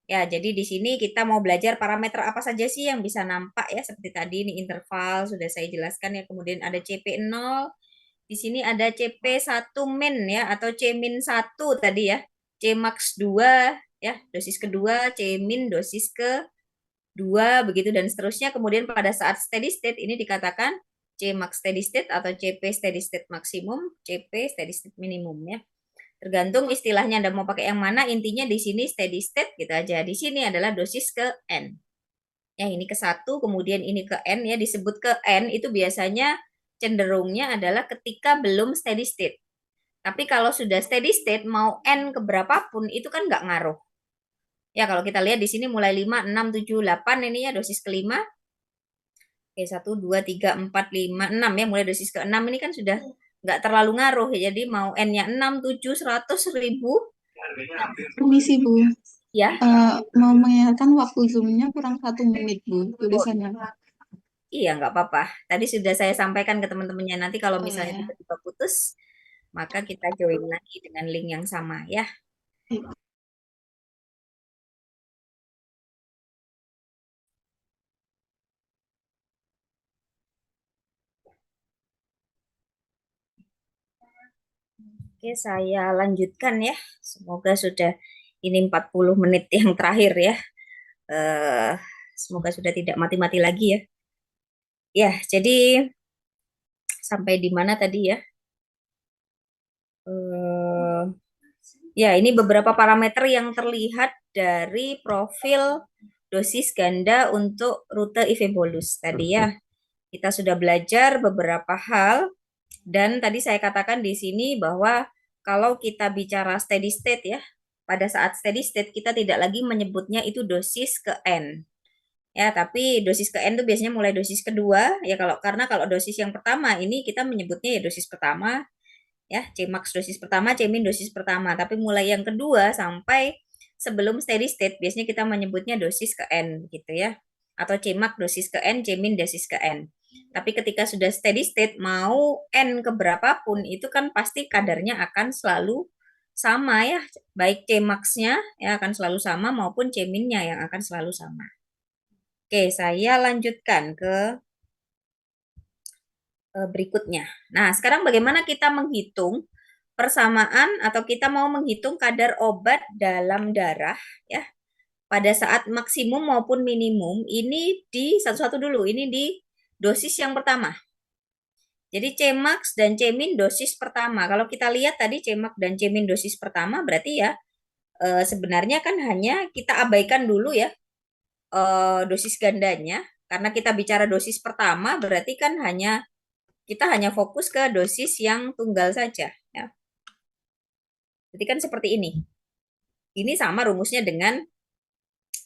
Ya, jadi di sini kita mau belajar parameter apa saja sih yang bisa nampak ya, seperti tadi ini interval sudah saya jelaskan ya, kemudian ada CP0, di sini ada CP1 min ya, atau C min 1 tadi ya, C max 2 ya, dosis kedua, C min dosis kedua, begitu dan seterusnya. Kemudian pada saat steady state ini dikatakan C max steady state atau CP steady state maksimum, CP steady state minimum ya. Tergantung istilahnya Anda mau pakai yang mana, intinya di sini steady state gitu aja. Di sini adalah dosis ke N. Ya, ini ke 1, kemudian ini ke N ya, disebut ke N itu biasanya cenderungnya adalah ketika belum steady state. Tapi kalau sudah steady state, mau N ke berapapun, itu kan nggak ngaruh. Ya, kalau kita lihat di sini mulai 5, 6, 7, 8, ini ya dosis kelima. Oke, 1, 2, 3, 4, 5, 6 ya, mulai dosis ke-6 ini kan sudah nggak terlalu ngaruh ya. Jadi mau N-nya 6, 7, 100, 1000, Permisi, Bu. ya. Mau mengingatkan waktu Zoom-nya kurang 1 menit, Bu, Oh, tulisannya. iya, nggak apa-apa. Tadi sudah saya sampaikan ke teman-temannya. Nanti kalau Oh misalnya ya. tiba-tiba putus, maka kita join lagi dengan link yang sama ya. Oke, saya lanjutkan ya. Semoga sudah ini 40 menit yang terakhir ya. Eh, Semoga sudah tidak mati-mati lagi ya. Ya, jadi sampai di mana tadi ya? Eh, Ya, ini beberapa parameter yang terlihat dari profil dosis ganda untuk rute IV bolus tadi ya. Kita sudah belajar beberapa hal dan tadi saya katakan di sini bahwa kalau kita bicara steady state ya, pada saat steady state kita tidak lagi menyebutnya itu dosis ke N. Ya, tapi dosis ke N itu biasanya mulai dosis kedua ya, karena kalau dosis yang pertama ini kita menyebutnya ya dosis pertama ya, C max dosis pertama, C min dosis pertama. Tapi mulai yang kedua sampai sebelum steady state biasanya kita menyebutnya dosis ke N gitu ya. Atau C max dosis ke N, C min dosis ke N. Tapi ketika sudah steady state mau N ke berapapun itu kan pasti kadarnya akan selalu sama ya. Baik C max-nya ya akan selalu sama maupun C min-nya yang akan selalu sama. Oke, saya lanjutkan ke berikutnya. Nah, sekarang bagaimana kita menghitung persamaan atau kita mau menghitung kadar obat dalam darah ya pada saat maksimum maupun minimum ini di satu-satu dulu. Ini di dosis yang pertama. Jadi Cmax dan Cmin dosis pertama. Kalau kita lihat tadi Cmax dan Cmin dosis pertama berarti ya sebenarnya kan hanya kita abaikan dulu ya dosis gandanya, karena kita bicara dosis pertama berarti kan kita hanya fokus ke dosis yang tunggal saja ya. Jadi kan seperti ini. Ini sama rumusnya dengan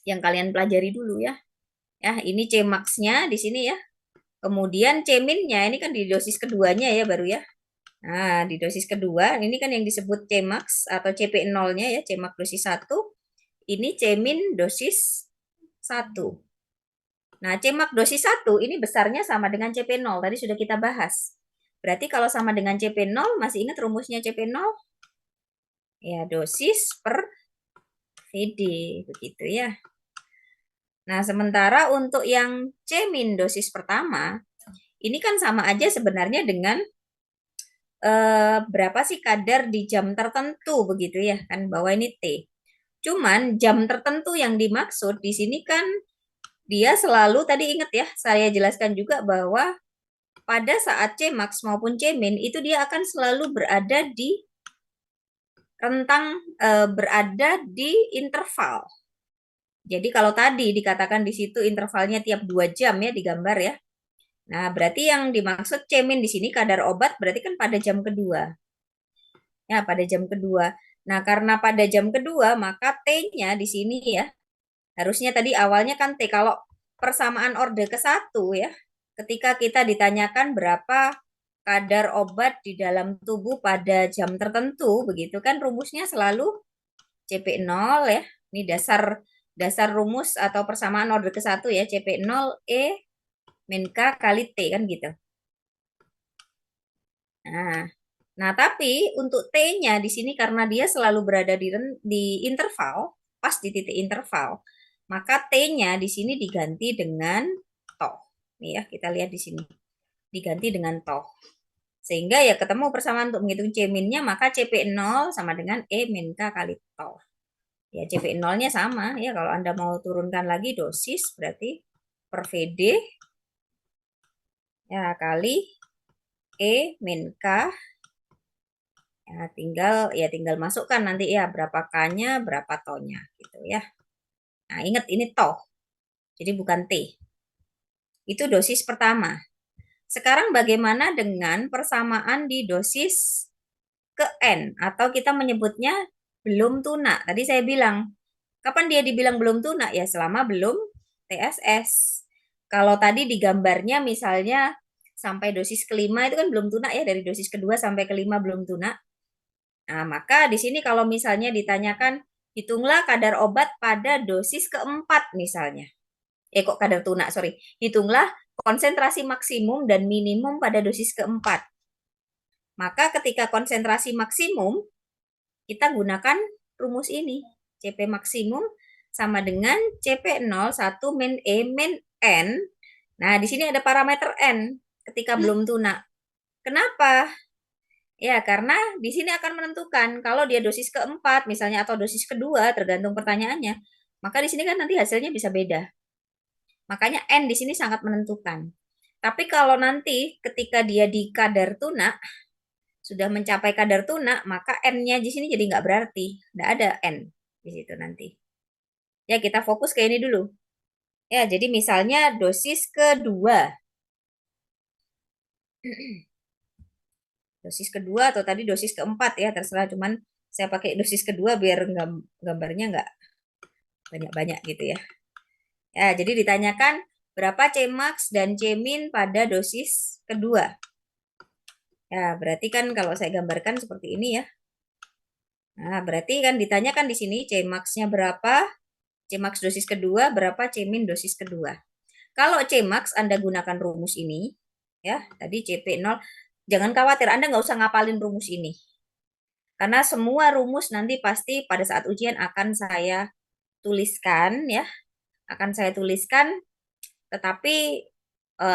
yang kalian pelajari dulu ya. Ya, ini C max-nya di sini ya. Kemudian C min-nya ini kan di dosis keduanya ya baru ya. Nah, di dosis kedua ini kan yang disebut C max atau CP0-nya ya, C max dosis 1. Ini C min dosis 1. Nah, C max dosis 1 ini besarnya sama dengan CP0. Tadi sudah kita bahas. Berarti kalau sama dengan CP0, masih ingat rumusnya CP0? Ya, dosis per VD. Begitu ya. Nah, sementara untuk yang C min dosis pertama, ini kan sama aja sebenarnya dengan berapa sih kadar di jam tertentu begitu ya kan, bahwa ini T. Cuman jam tertentu yang dimaksud di sini kan dia selalu, tadi ingat ya, saya jelaskan juga bahwa pada saat C max maupun C min itu dia akan selalu berada di rentang berada di interval. Jadi kalau tadi dikatakan di situ intervalnya tiap 2 jam ya digambar ya. Nah, berarti yang dimaksud C min di sini kadar obat berarti kan pada jam kedua. Ya, pada jam kedua. Nah, karena pada jam kedua maka T-nya di sini ya. Harusnya tadi awalnya kan T, kalau persamaan orde ke satu ya. Ketika kita ditanyakan berapa kadar obat di dalam tubuh pada jam tertentu, begitu kan rumusnya selalu CP0 ya. Ini dasar rumus atau persamaan orde ke satu ya, CP0 E min K kali T kan gitu. Nah, tapi untuk T-nya di sini karena dia selalu berada di interval, pas di titik interval, maka T-nya di sini diganti dengan toh. Nih ya, kita lihat di sini. Diganti dengan toh. Sehingga ya ketemu persamaan untuk menghitung C min-nya, maka CP0 sama dengan E min K kali toh. Ya, CP0-nya sama ya, kalau Anda mau turunkan lagi dosis berarti per VD ya kali E min K. Ya tinggal masukkan nanti ya berapa K-nya, berapa To-nya gitu ya. Nah, ingat ini To. Jadi bukan T. Itu dosis pertama. Sekarang bagaimana dengan persamaan di dosis ke N atau kita menyebutnya belum tuna. Tadi saya bilang, kapan dia dibilang belum tuna? Ya selama belum TSS. Kalau tadi di gambarnya misalnya sampai dosis kelima itu kan belum tuna ya, dari dosis kedua sampai kelima belum tuna. Nah, maka di sini kalau misalnya ditanyakan, hitunglah kadar obat pada dosis keempat misalnya. Kok kadar tuna, sorry. Hitunglah konsentrasi maksimum dan minimum pada dosis keempat. Maka ketika konsentrasi maksimum, kita gunakan rumus ini. CP maksimum sama dengan CP01 min E min N. Nah, di sini ada parameter N ketika belum tuna. Kenapa? Ya, karena di sini akan menentukan kalau dia dosis keempat misalnya atau dosis kedua, tergantung pertanyaannya. Maka di sini kan nanti hasilnya bisa beda. Makanya N di sini sangat menentukan. Tapi kalau nanti ketika dia di kadar tuna, sudah mencapai kadar tuna, maka N-nya di sini jadi nggak berarti. Nggak ada N di situ nanti. Ya, kita fokus ke ini dulu. Ya, jadi misalnya dosis kedua. Dosis kedua atau tadi dosis keempat ya, terserah. Cuman saya pakai dosis kedua biar gambarnya nggak banyak-banyak gitu ya. Ya, jadi ditanyakan berapa C max dan C min pada dosis kedua. Ya, berarti kan kalau saya gambarkan seperti ini ya. Nah, berarti kan ditanyakan di sini C max-nya berapa, C max dosis kedua, berapa C min dosis kedua. Kalau C max Anda gunakan rumus ini, ya, tadi CP0, jangan khawatir, Anda nggak usah ngapalin rumus ini. Karena semua rumus nanti pasti pada saat ujian akan saya tuliskan, ya, akan saya tuliskan, tetapi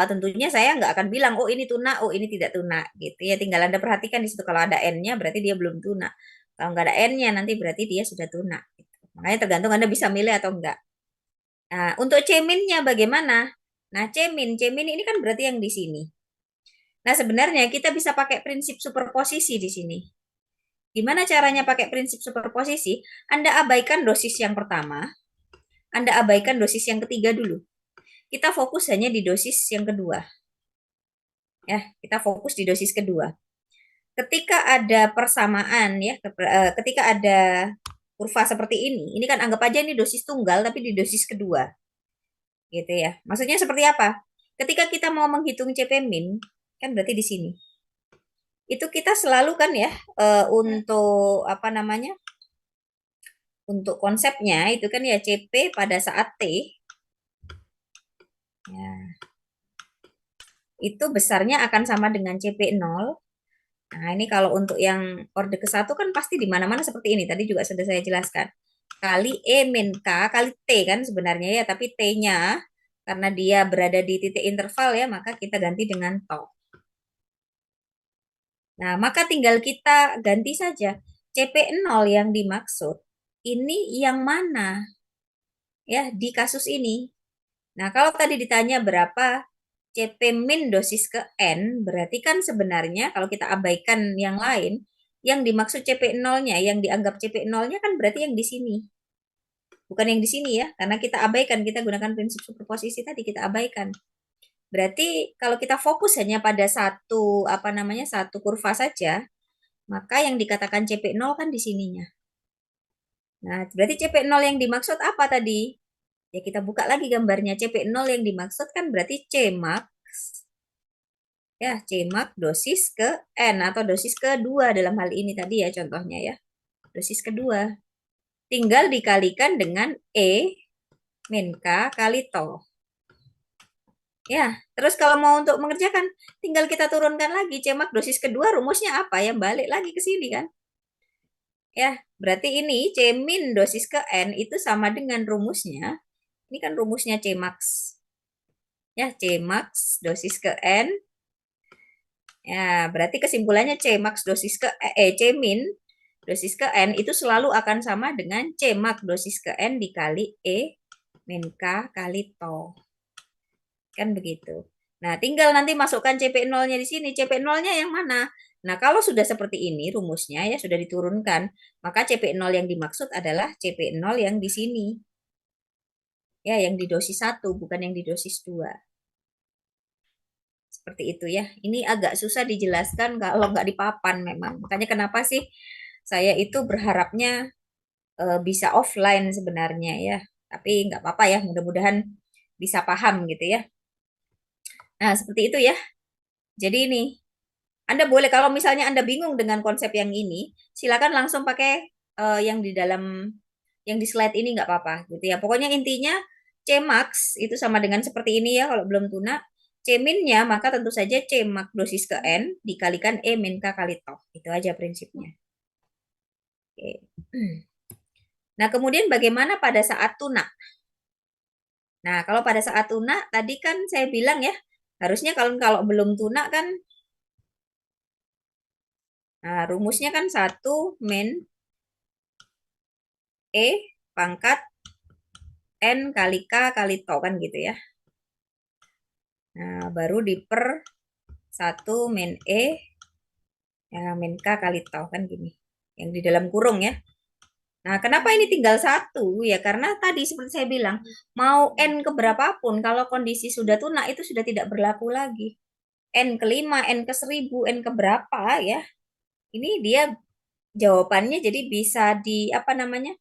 tentunya saya nggak akan bilang, oh ini tuna, oh ini tidak tuna, gitu ya. Tinggal Anda perhatikan di situ, kalau ada N-nya berarti dia belum tuna. Kalau nggak ada N-nya nanti berarti dia sudah tuna. Gitu. Makanya tergantung Anda bisa milih atau enggak. Nah, untuk C min-nya bagaimana? Nah, C min ini kan berarti yang di sini. Nah, sebenarnya kita bisa pakai prinsip superposisi di sini. Gimana caranya pakai prinsip superposisi? Anda abaikan dosis yang pertama, Anda abaikan dosis yang ketiga dulu. Kita fokus hanya di dosis yang kedua. Ya, kita fokus di dosis kedua. Ketika ada persamaan ya, ketika ada kurva seperti ini kan anggap aja ini dosis tunggal tapi di dosis kedua. Gitu ya. Maksudnya seperti apa? Ketika kita mau menghitung CP min, kan berarti di sini. Itu kita selalu kan ya untuk apa namanya? Untuk konsepnya itu kan ya CP pada saat T ya, itu besarnya akan sama dengan CP0. Nah, ini kalau untuk yang orde ke-1 kan pasti di mana-mana seperti ini. Tadi juga sudah saya jelaskan. Kali E min K kali T kan sebenarnya ya, tapi T-nya karena dia berada di titik interval ya, maka kita ganti dengan tau. Nah, maka tinggal kita ganti saja. CP0 yang dimaksud ini yang mana ya di kasus ini. Nah, kalau tadi ditanya berapa CP min dosis ke N, berarti kan sebenarnya kalau kita abaikan yang lain, yang dimaksud CP0-nya, yang dianggap CP0-nya kan berarti yang di sini. Bukan yang di sini ya, karena kita abaikan, kita gunakan prinsip superposisi tadi, kita abaikan. Berarti kalau kita fokus hanya pada satu apa namanya satu kurva saja, maka yang dikatakan CP0 kan di sininya. Nah, berarti CP0 yang dimaksud apa tadi? Ya kita buka lagi gambarnya. CP0 yang dimaksud kan berarti Cmax ya, Cmax dosis ke N atau dosis kedua dalam hal ini tadi ya contohnya ya. Dosis kedua. Tinggal dikalikan dengan E min K kali tau. Ya, terus kalau mau untuk mengerjakan, tinggal kita turunkan lagi Cmax dosis kedua rumusnya apa ya, balik lagi ke sini kan. Ya, berarti ini C min dosis ke N itu sama dengan rumusnya. Ini kan rumusnya Cmax. Ya, Cmax dosis ke N. Ya, berarti kesimpulannya Cmax dosis ke C min dosis ke N itu selalu akan sama dengan Cmax dosis ke N dikali E min K kali tau. Kan begitu. Nah, tinggal nanti masukkan CP0-nya di sini. CP0-nya yang mana? Nah, kalau sudah seperti ini rumusnya ya sudah diturunkan, maka CP0 yang dimaksud adalah CP0 yang di sini. Ya, yang di dosis 1, bukan yang di dosis 2. Seperti itu ya. Ini agak susah dijelaskan kalau nggak di papan memang. Makanya kenapa sih saya itu berharapnya bisa offline sebenarnya ya. Tapi nggak apa-apa ya, mudah-mudahan bisa paham gitu ya. Nah, seperti itu ya. Jadi ini, Anda boleh kalau misalnya Anda bingung dengan konsep yang ini, silakan langsung pakai yang di dalam yang di slide ini nggak apa-apa gitu ya. Pokoknya intinya Cmax itu sama dengan seperti ini ya kalau belum tunak. C min-nya maka tentu saja Cmax dosis ke N dikalikan E min K kali tau. Itu aja prinsipnya. Oke. Nah, kemudian bagaimana pada saat tunak? Nah, kalau pada saat tunak tadi kan saya bilang ya, harusnya kalau kalau belum tunak kan nah, rumusnya kan 1 min E pangkat N kali K kali tau kan gitu ya. Nah, baru diper 1 min E ya, min K kali tau kan gini. Yang di dalam kurung ya. Nah, kenapa ini tinggal 1? Ya karena tadi seperti saya bilang, mau N keberapapun, kalau kondisi sudah tunak itu sudah tidak berlaku lagi. N ke-5, N ke-1000, N keberapa ya. Ini dia jawabannya jadi bisa di apa namanya?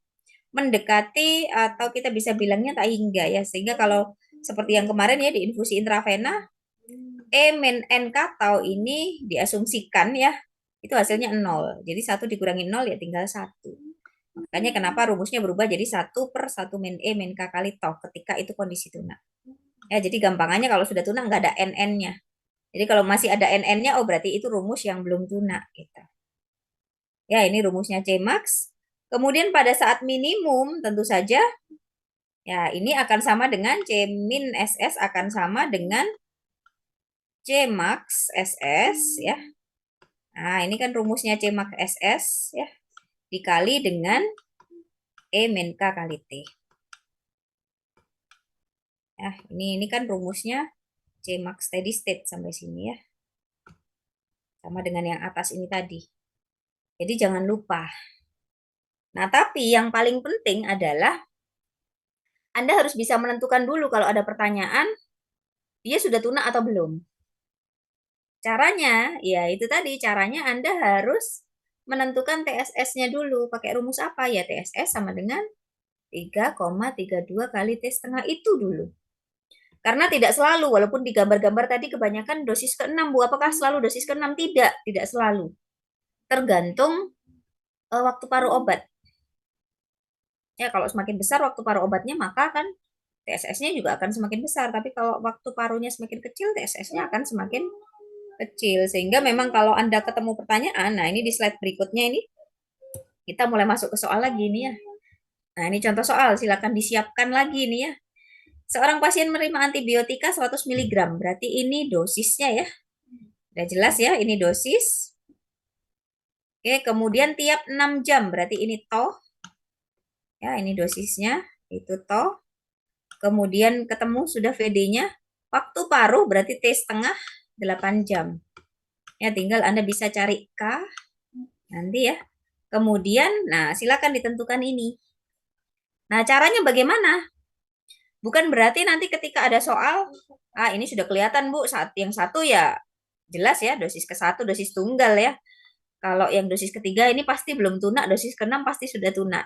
Mendekati atau kita bisa bilangnya tak hingga ya. Sehingga kalau seperti yang kemarin ya di infusi intravena E min N katau ini diasumsikan ya itu hasilnya 0. Jadi 1 dikurangi 0 ya tinggal 1. Makanya kenapa rumusnya berubah jadi 1/1 min E min K kali tau ketika itu kondisi tunak. Ya, jadi gampangannya kalau sudah tunak nggak ada NN-nya. Jadi kalau masih ada NN-nya, oh berarti itu rumus yang belum tunak. Gitu. Ya, ini rumusnya Cmax. Kemudian pada saat minimum tentu saja ya ini akan sama dengan C min SS akan sama dengan C max SS ya. Nah, ini kan rumusnya C max SS ya dikali dengan E min K kali T. Ya, ini kan rumusnya C max steady state sampai sini ya. Sama dengan yang atas ini tadi. Jadi jangan lupa. Nah, tapi yang paling penting adalah Anda harus bisa menentukan dulu kalau ada pertanyaan, dia sudah tuna atau belum. Caranya, ya itu tadi, caranya Anda harus menentukan TSS-nya dulu. Pakai rumus apa? Ya TSS sama dengan 3,32 kali T setengah itu dulu. Karena tidak selalu, walaupun di gambar-gambar tadi kebanyakan dosis ke-6, Bu. Apakah selalu dosis ke-6? Tidak, tidak selalu. Tergantung waktu paruh obat. Ya, kalau semakin besar waktu paruh obatnya, maka kan TSS-nya juga akan semakin besar. Tapi kalau waktu paruhnya semakin kecil, TSS-nya akan semakin kecil. Sehingga memang kalau Anda ketemu pertanyaan, nah ini di slide berikutnya ini, kita mulai masuk ke soal lagi nih ya. Nah, ini contoh soal, silakan disiapkan lagi nih ya. Seorang pasien menerima antibiotika 100 mg, berarti ini dosisnya ya. Udah jelas ya, ini dosis. Oke, kemudian tiap 6 jam, berarti ini toh. Ya, ini dosisnya, itu toh. Kemudian ketemu sudah VD-nya. Waktu paruh berarti T setengah 8 jam. Ya, tinggal Anda bisa cari K nanti ya. Kemudian, nah silakan ditentukan ini. Nah, caranya bagaimana? Bukan berarti nanti ketika ada soal, ini sudah kelihatan Bu, saat yang satu ya jelas ya, dosis ke-1, dosis tunggal ya. Kalau yang dosis ketiga ini pasti belum tuna, dosis ke-6 pasti sudah tuna.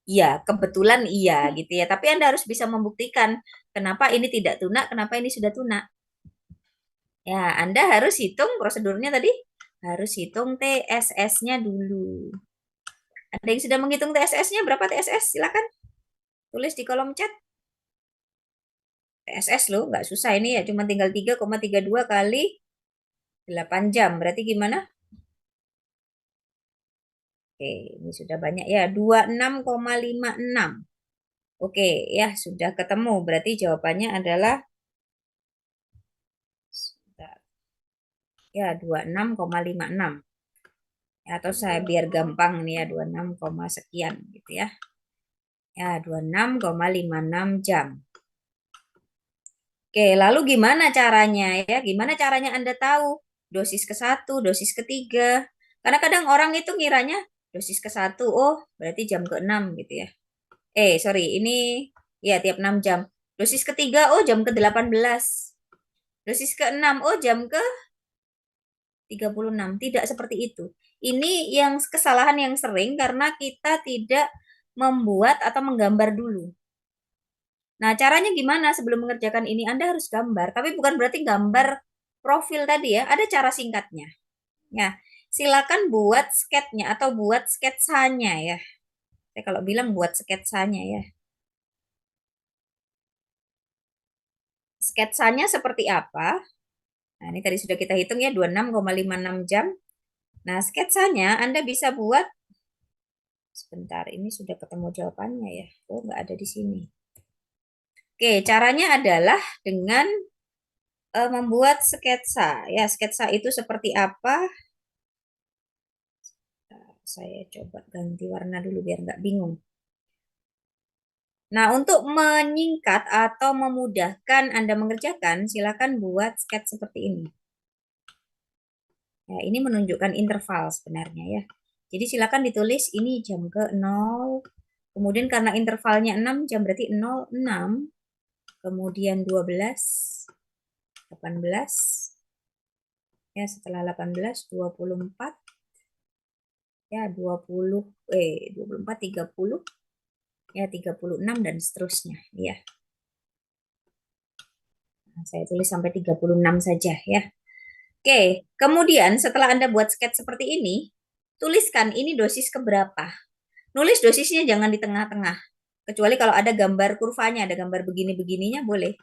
Iya, kebetulan iya gitu ya. Tapi Anda harus bisa membuktikan kenapa ini tidak tuna, kenapa ini sudah tuna. Ya, Anda harus hitung prosedurnya tadi. Harus hitung TSS-nya dulu. Ada yang sudah menghitung TSS-nya? Berapa TSS? Silakan tulis di kolom chat. TSS loh, nggak susah ini ya. Cuma tinggal 3,32 kali 8 jam. Berarti gimana? Oke, ini sudah banyak ya. 26,56. Oke, ya sudah ketemu. Berarti jawabannya adalah ya 26,56. Atau saya biar gampang nih ya 26, sekian gitu ya. Ya 26,56 jam. Oke, lalu gimana caranya ya? Gimana caranya Anda tahu dosis ke-1, dosis ketiga? Karena kadang orang itu ngiranya dosis ke-1, oh berarti jam ke-6 gitu ya. Sorry, ini ya tiap 6 jam. Dosis ketiga, oh jam ke-18. Dosis ke-6, oh jam ke-36. Tidak seperti itu. Ini yang kesalahan yang sering karena kita tidak membuat atau menggambar dulu. Nah, caranya gimana sebelum mengerjakan ini? Anda harus gambar, tapi bukan berarti gambar profil tadi ya. Ada cara singkatnya. Ya, silakan buat sketnya atau buat sketsanya ya. Saya kalau bilang buat sketsanya ya. Sketsanya seperti apa? Nah, ini tadi sudah kita hitung ya 26,56 jam. Nah, sketsanya Anda bisa buat sebentar, ini sudah ketemu jawabannya ya. Oh, nggak ada di sini. Oke, caranya adalah dengan membuat sketsa. Ya, sketsa itu seperti apa? Saya coba ganti warna dulu biar nggak bingung. Nah, untuk menyingkat atau memudahkan Anda mengerjakan, silakan buat sketsa seperti ini. Ya, ini menunjukkan interval sebenarnya ya. Jadi silakan ditulis ini jam ke-0, kemudian karena intervalnya 6 jam berarti 06, kemudian 12, 18, ya setelah 18, 24, ya 24, 30, ya 36 dan seterusnya ya. Nah, saya tulis sampai 36 saja ya. Oke, kemudian setelah Anda buat sketch seperti ini, tuliskan ini dosis keberapa. Nulis dosisnya jangan di tengah-tengah. Kecuali kalau ada gambar kurvanya, ada gambar begini-begininya boleh.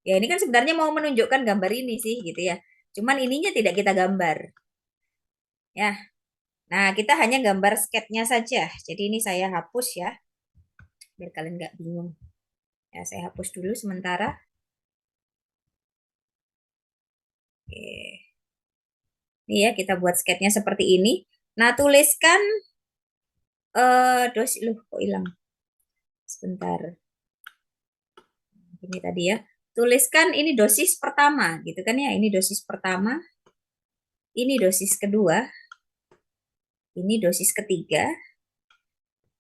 Ya ini kan sebenarnya mau menunjukkan gambar ini sih gitu ya. Cuman ininya tidak kita gambar. Ya. Nah, kita hanya gambar sketnya saja. Jadi ini saya hapus ya. Biar kalian nggak bingung. Ya, saya hapus dulu sementara. Oke. Ini ya, kita buat sketnya seperti ini. Nah, tuliskan dosis loh kok hilang. Sebentar. Ini tadi ya. Tuliskan ini dosis pertama gitu kan ya. Ini dosis pertama. Ini dosis kedua. Ini dosis ketiga.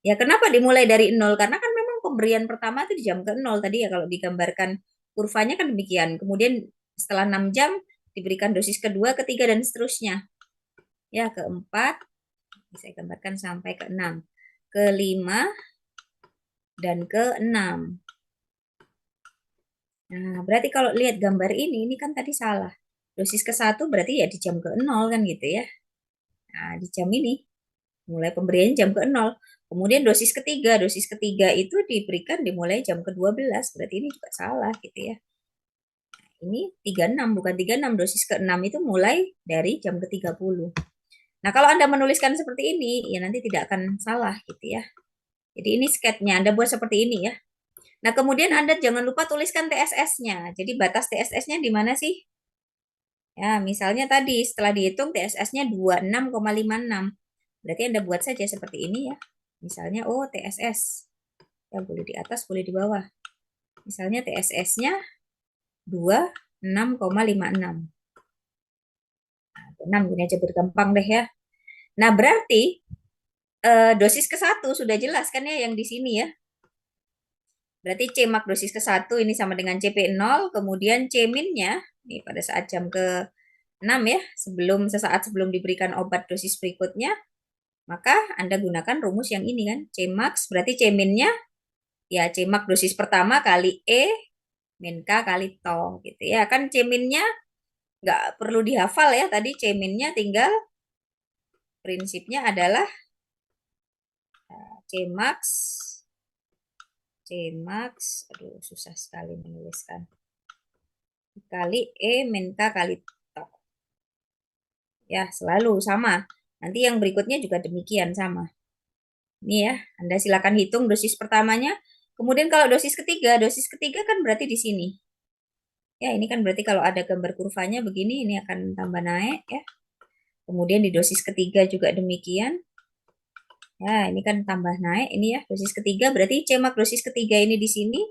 Ya, kenapa dimulai dari 0? Karena kan memang memang pemberian pertama itu di jam ke-0 tadi ya, kalau digambarkan kurvanya kan demikian. Kemudian setelah 6 jam diberikan dosis kedua, ketiga, dan seterusnya. Ya, keempat, saya gambarkan sampai ke-6. Ke-5, dan ke-6. Nah, berarti kalau lihat gambar ini kan tadi salah. Dosis ke-1 berarti ya di jam ke-0 kan gitu ya. Nah, di jam ini, mulai pemberian jam ke-0. Kemudian dosis ketiga itu diberikan dimulai jam ke-12, berarti ini juga salah gitu ya. Ini 36, bukan 36, dosis ke-6 itu mulai dari jam ke-30. Nah, kalau Anda menuliskan seperti ini, ya nanti tidak akan salah gitu ya. Jadi ini sketnya, Anda buat seperti ini ya. Nah, kemudian Anda jangan lupa tuliskan TSS-nya. Jadi batas TSS-nya di mana sih? Ya, misalnya tadi setelah dihitung TSS-nya 26,56. Berarti Anda buat saja seperti ini ya. Misalnya, oh TSS. Ya, boleh di atas, boleh di bawah. Misalnya TSS-nya 26,56. Nah, 6 gini aja bergampang deh ya. Nah, berarti dosis ke-1 sudah jelas kan ya yang di sini ya. Berarti Cmax dosis ke-1 ini sama dengan CP0, kemudian Cmin-nya ini pada saat jam ke-6 ya, sesaat sebelum diberikan obat dosis berikutnya, maka Anda gunakan rumus yang ini kan, Cmax berarti Cmin-nya ya Cmax dosis pertama kali E min K kali to gitu ya. Kan Cmin-nya nggak perlu dihafal ya, tadi Cmin-nya tinggal prinsipnya adalah Cmax aduh susah sekali menuliskan, kali E min K kali to. Ya, selalu sama. Nanti yang berikutnya juga demikian sama. Ini ya, Anda silakan hitung dosis pertamanya. Kemudian kalau dosis ketiga kan berarti di sini. Ya, ini kan berarti kalau ada gambar kurvanya begini, ini akan tambah naik ya. Kemudian di dosis ketiga juga demikian. Ya, ini kan tambah naik ini ya, dosis ketiga berarti Cmax dosis ketiga ini di sini.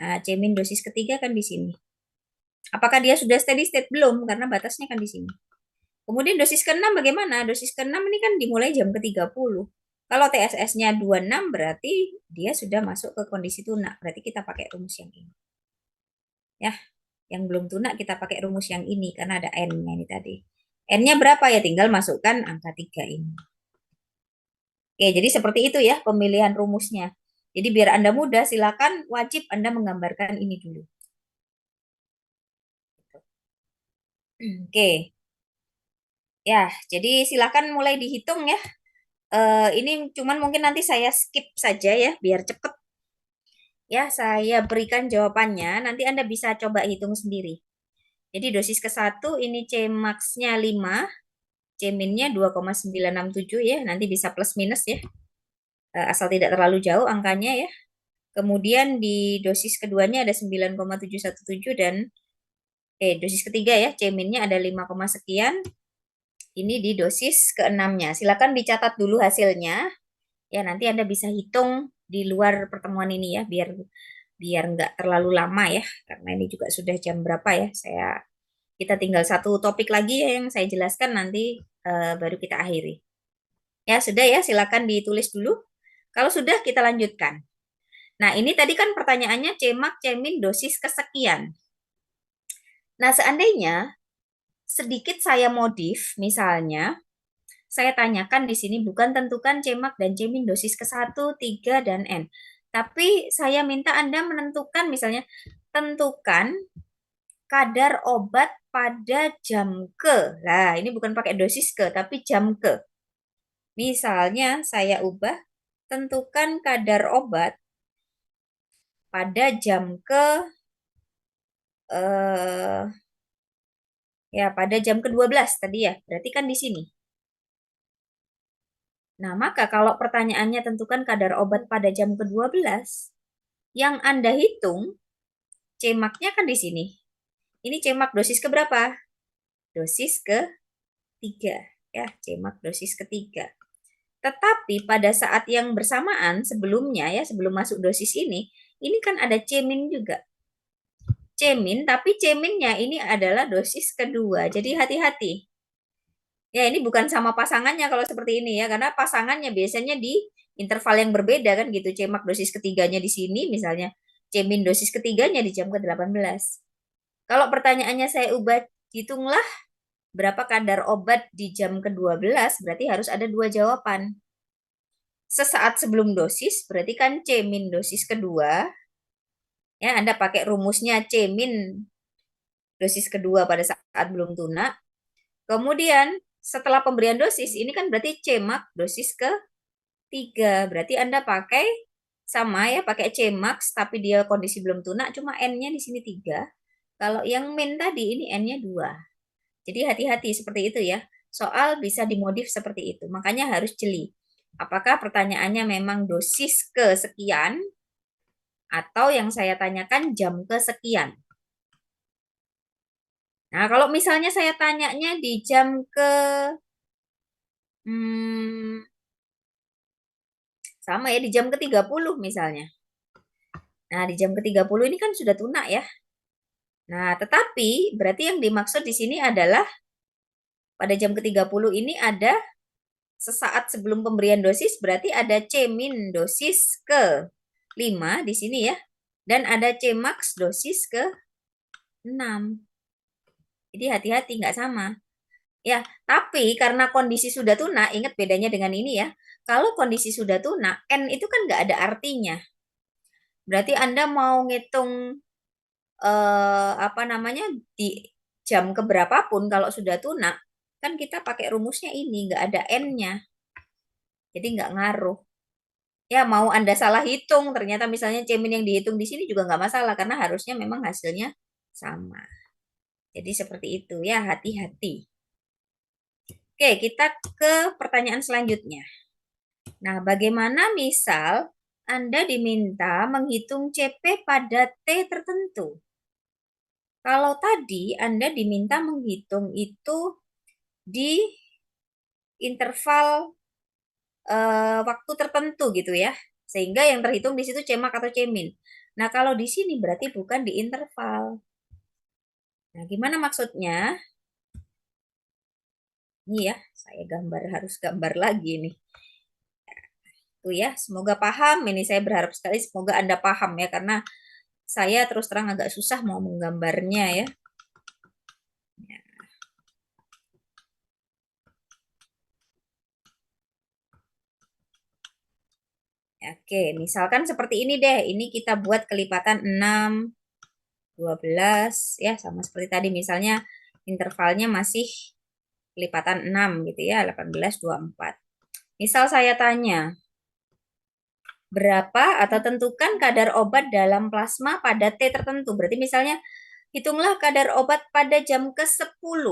Nah, Cmin dosis ketiga kan di sini. Apakah dia sudah steady state? Belum, karena batasnya kan di sini. Kemudian dosis ke-6 bagaimana? Dosis ke-6 ini kan dimulai jam ke-30. Kalau TSS-nya 26 berarti dia sudah masuk ke kondisi tunak. Berarti kita pakai rumus yang ini. Ya, yang belum tunak kita pakai rumus yang ini karena ada N-nya ini tadi. N-nya berapa ya? Tinggal masukkan angka 3 ini. Oke, jadi seperti itu ya pemilihan rumusnya. Jadi biar Anda mudah, silakan wajib Anda menggambarkan ini dulu. Oke. Ya, jadi silakan mulai dihitung ya. Ini cuman mungkin nanti saya skip saja ya, biar cepet. Ya, saya berikan jawabannya, nanti Anda bisa coba hitung sendiri. Jadi dosis ke-1 ini Cmax-nya 5, Cmin-nya 2,967 ya, nanti bisa plus minus ya. Asal tidak terlalu jauh angkanya ya. Kemudian di dosis keduanya ada 9,717 dan dosis ketiga ya, Cmin-nya ada 5, sekian. Ini di dosis ke-6-nya. Silakan dicatat dulu hasilnya. Ya, nanti Anda bisa hitung di luar pertemuan ini ya, biar nggak terlalu lama ya, karena ini juga sudah jam berapa ya. Kita tinggal satu topik lagi ya yang saya jelaskan nanti baru kita akhiri. Ya, sudah ya, silakan ditulis dulu. Kalau sudah kita lanjutkan. Nah, ini tadi kan pertanyaannya Cmax, Cmin, dosis kesekian. Nah, seandainya sedikit saya modif, misalnya saya tanyakan di sini bukan tentukan Cmax dan Cmin dosis ke-1, 3, dan N. Tapi saya minta Anda menentukan misalnya, tentukan kadar obat pada jam ke. Nah, ini bukan pakai dosis ke, tapi jam ke. Misalnya saya ubah, tentukan kadar obat pada jam ke, eh, ya pada jam ke-12 tadi ya, berarti kan di sini. Nah, maka kalau pertanyaannya tentukan kadar obat pada jam ke-12, yang Anda hitung Cmax-nya kan di sini. Ini Cmax dosis ke berapa? Dosis ke-3 ya, Cmax dosis ke-3. Tetapi pada saat yang bersamaan sebelumnya ya, sebelum masuk dosis ini kan ada Cmin juga. Cmin, tapi Cminnya ini adalah dosis kedua. Jadi hati-hati. Ya, ini bukan sama pasangannya kalau seperti ini ya, karena pasangannya biasanya interval yang berbeda kan gitu. Cmax dosis ketiganya di sini misalnya, Cmin dosis ketiganya di jam ke-18. Kalau pertanyaannya saya ubah, hitunglah berapa kadar obat di jam ke-12, berarti harus ada dua jawaban. Sesaat sebelum dosis, berarti kan Cmin dosis kedua, ya Anda pakai rumusnya Cmin dosis kedua pada saat belum tunak. Kemudian setelah pemberian dosis, ini kan berarti Cmax dosis ketiga. Berarti Anda pakai sama ya, pakai Cmax, tapi dia kondisi belum tunak, cuma N-nya di sini 3. Kalau yang min tadi, ini N-nya 2. Jadi hati-hati seperti itu ya. Soal bisa dimodif seperti itu. Makanya harus jeli. Apakah pertanyaannya memang dosis kesekian, atau yang saya tanyakan jam kesekian. Nah, kalau misalnya saya tanyanya di jam hmm, sama ya, di jam ke-30 misalnya. Nah, di jam ke-30 ini kan sudah tunak ya. Nah, tetapi berarti yang dimaksud di sini adalah pada jam ke-30 ini ada sesaat sebelum pemberian dosis, berarti ada C-min dosis ke-5 di sini ya. Dan ada C-max dosis ke-6. Jadi hati-hati, nggak sama. Ya, tapi karena kondisi sudah tunak, ingat bedanya dengan ini ya. Kalau kondisi sudah tunak, N itu kan nggak ada artinya. Berarti Anda mau ngitung apa namanya di jam keberapa pun kalau sudah tunak, kan kita pakai rumusnya ini, nggak ada N-nya. Jadi nggak ngaruh. Ya, mau Anda salah hitung, ternyata misalnya cemin yang dihitung di sini juga nggak masalah, karena harusnya memang hasilnya sama. Jadi seperti itu ya, hati-hati. Oke, kita ke pertanyaan selanjutnya. Nah, bagaimana misal Anda diminta menghitung CP pada T tertentu? Kalau tadi Anda diminta menghitung itu di interval waktu tertentu gitu ya. Sehingga yang terhitung di situ Cmax atau Cmin. Nah, kalau di sini berarti bukan di interval. Nah, gimana maksudnya? Ini ya, saya harus gambar lagi nih. Tuh ya, semoga paham. Ini saya berharap sekali semoga Anda paham ya, karena saya terus terang agak susah mau menggambarnya ya. Oke, misalkan seperti ini deh. Ini kita buat kelipatan 6, 12 ya, sama seperti tadi. Misalnya intervalnya masih kelipatan 6 gitu ya, 18, 24. Misal saya tanya, berapa atau tentukan kadar obat dalam plasma pada T tertentu. Berarti misalnya hitunglah kadar obat pada jam ke-10.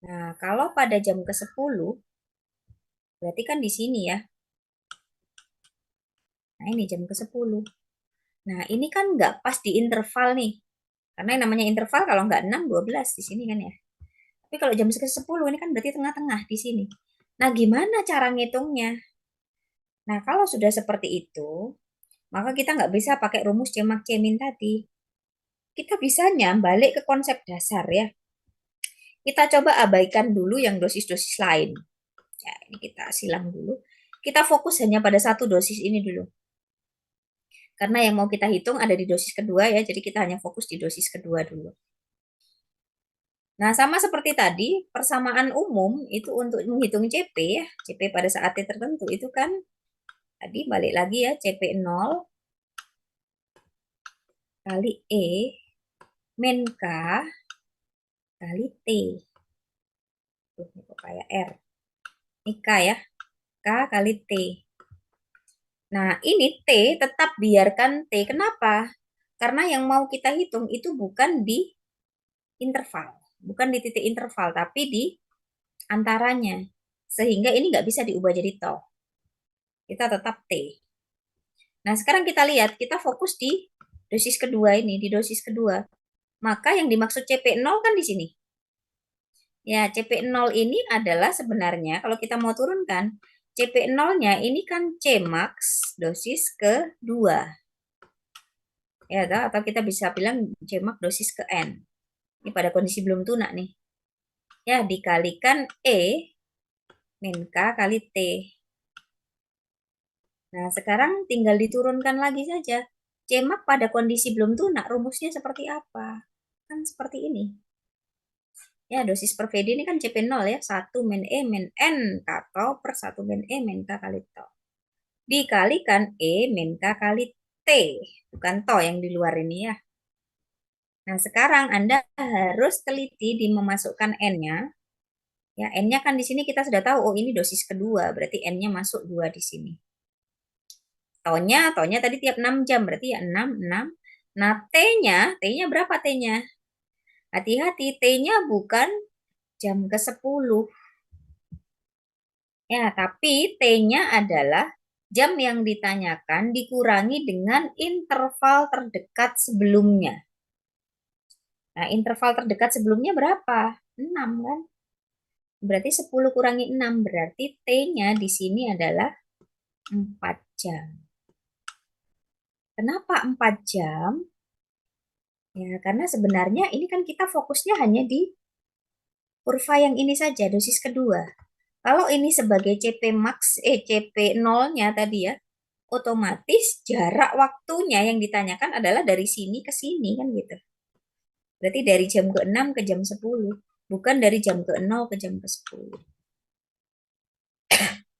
Nah, kalau pada jam ke-10, berarti kan di sini ya. Nah, ini jam ke-10. Nah, ini kan nggak pas di interval nih. Karena yang namanya interval kalau nggak 6, 12 di sini kan ya. Tapi kalau jam ke-10 ini kan berarti tengah-tengah di sini. Nah, gimana cara ngitungnya? Nah, kalau sudah seperti itu, maka kita nggak bisa pakai rumus Cemac Cemin tadi. Kita bisanya balik ke konsep dasar ya. Kita coba abaikan dulu yang dosis-dosis lain. Ya, ini kita silang dulu. Kita fokus hanya pada satu dosis ini dulu. Karena yang mau kita hitung ada di dosis kedua ya, jadi kita hanya fokus di dosis kedua dulu. Nah, sama seperti tadi, persamaan umum itu untuk menghitung CP ya, CP pada saat T tertentu itu kan tadi balik lagi ya, CP 0 kali E min K kali T. Tuh, ini kok kayak R. Ini K ya, K kali T. Nah, ini T tetap biarkan T. Kenapa? Karena yang mau kita hitung itu bukan di interval. Bukan di titik interval, tapi di antaranya. Sehingga ini nggak bisa diubah jadi toh. Kita tetap T. Nah, sekarang kita lihat, kita fokus di dosis kedua ini, di dosis kedua. Maka yang dimaksud CP0 kan di sini. Ya, CP0 ini adalah sebenarnya kalau kita mau turunkan, CP0-nya ini kan Cmax dosis kedua. Ya, atau kita bisa bilang Cmax dosis ke N. Ini pada kondisi belum tunak nih. Ya, dikalikan E min K kali T. Nah, sekarang tinggal diturunkan lagi saja. CMAX pada kondisi belum tunak, rumusnya seperti apa? Kan seperti ini. Ya, dosis per VD ini kan CP0 ya. 1 min E min N K per 1 min E min K kali to. Dikalikan E min K kali T. Bukan to yang di luar ini ya. Nah, sekarang Anda harus teliti di memasukkan N-nya. Ya, N-nya kan di sini kita sudah tahu, oh ini dosis kedua, berarti N-nya masuk 2 di sini. Tonya tadi tiap 6 jam, berarti ya 6, 6. Nah, T-nya berapa T-nya? Hati-hati, T-nya bukan jam ke-10. Ya, tapi T-nya adalah jam yang ditanyakan dikurangi dengan interval terdekat sebelumnya. Nah, interval terdekat sebelumnya berapa? 6 kan? Berarti 10 kurangi 6, berarti T-nya di sini adalah 4 jam. Kenapa 4 jam? Ya, karena sebenarnya ini kan kita fokusnya hanya di kurva yang ini saja, dosis kedua. Kalau ini sebagai CP max, CP 0-nya tadi ya, otomatis jarak waktunya yang ditanyakan adalah dari sini ke sini kan gitu. Berarti dari jam ke-6 ke jam 10, bukan dari jam ke-0 ke jam ke-10.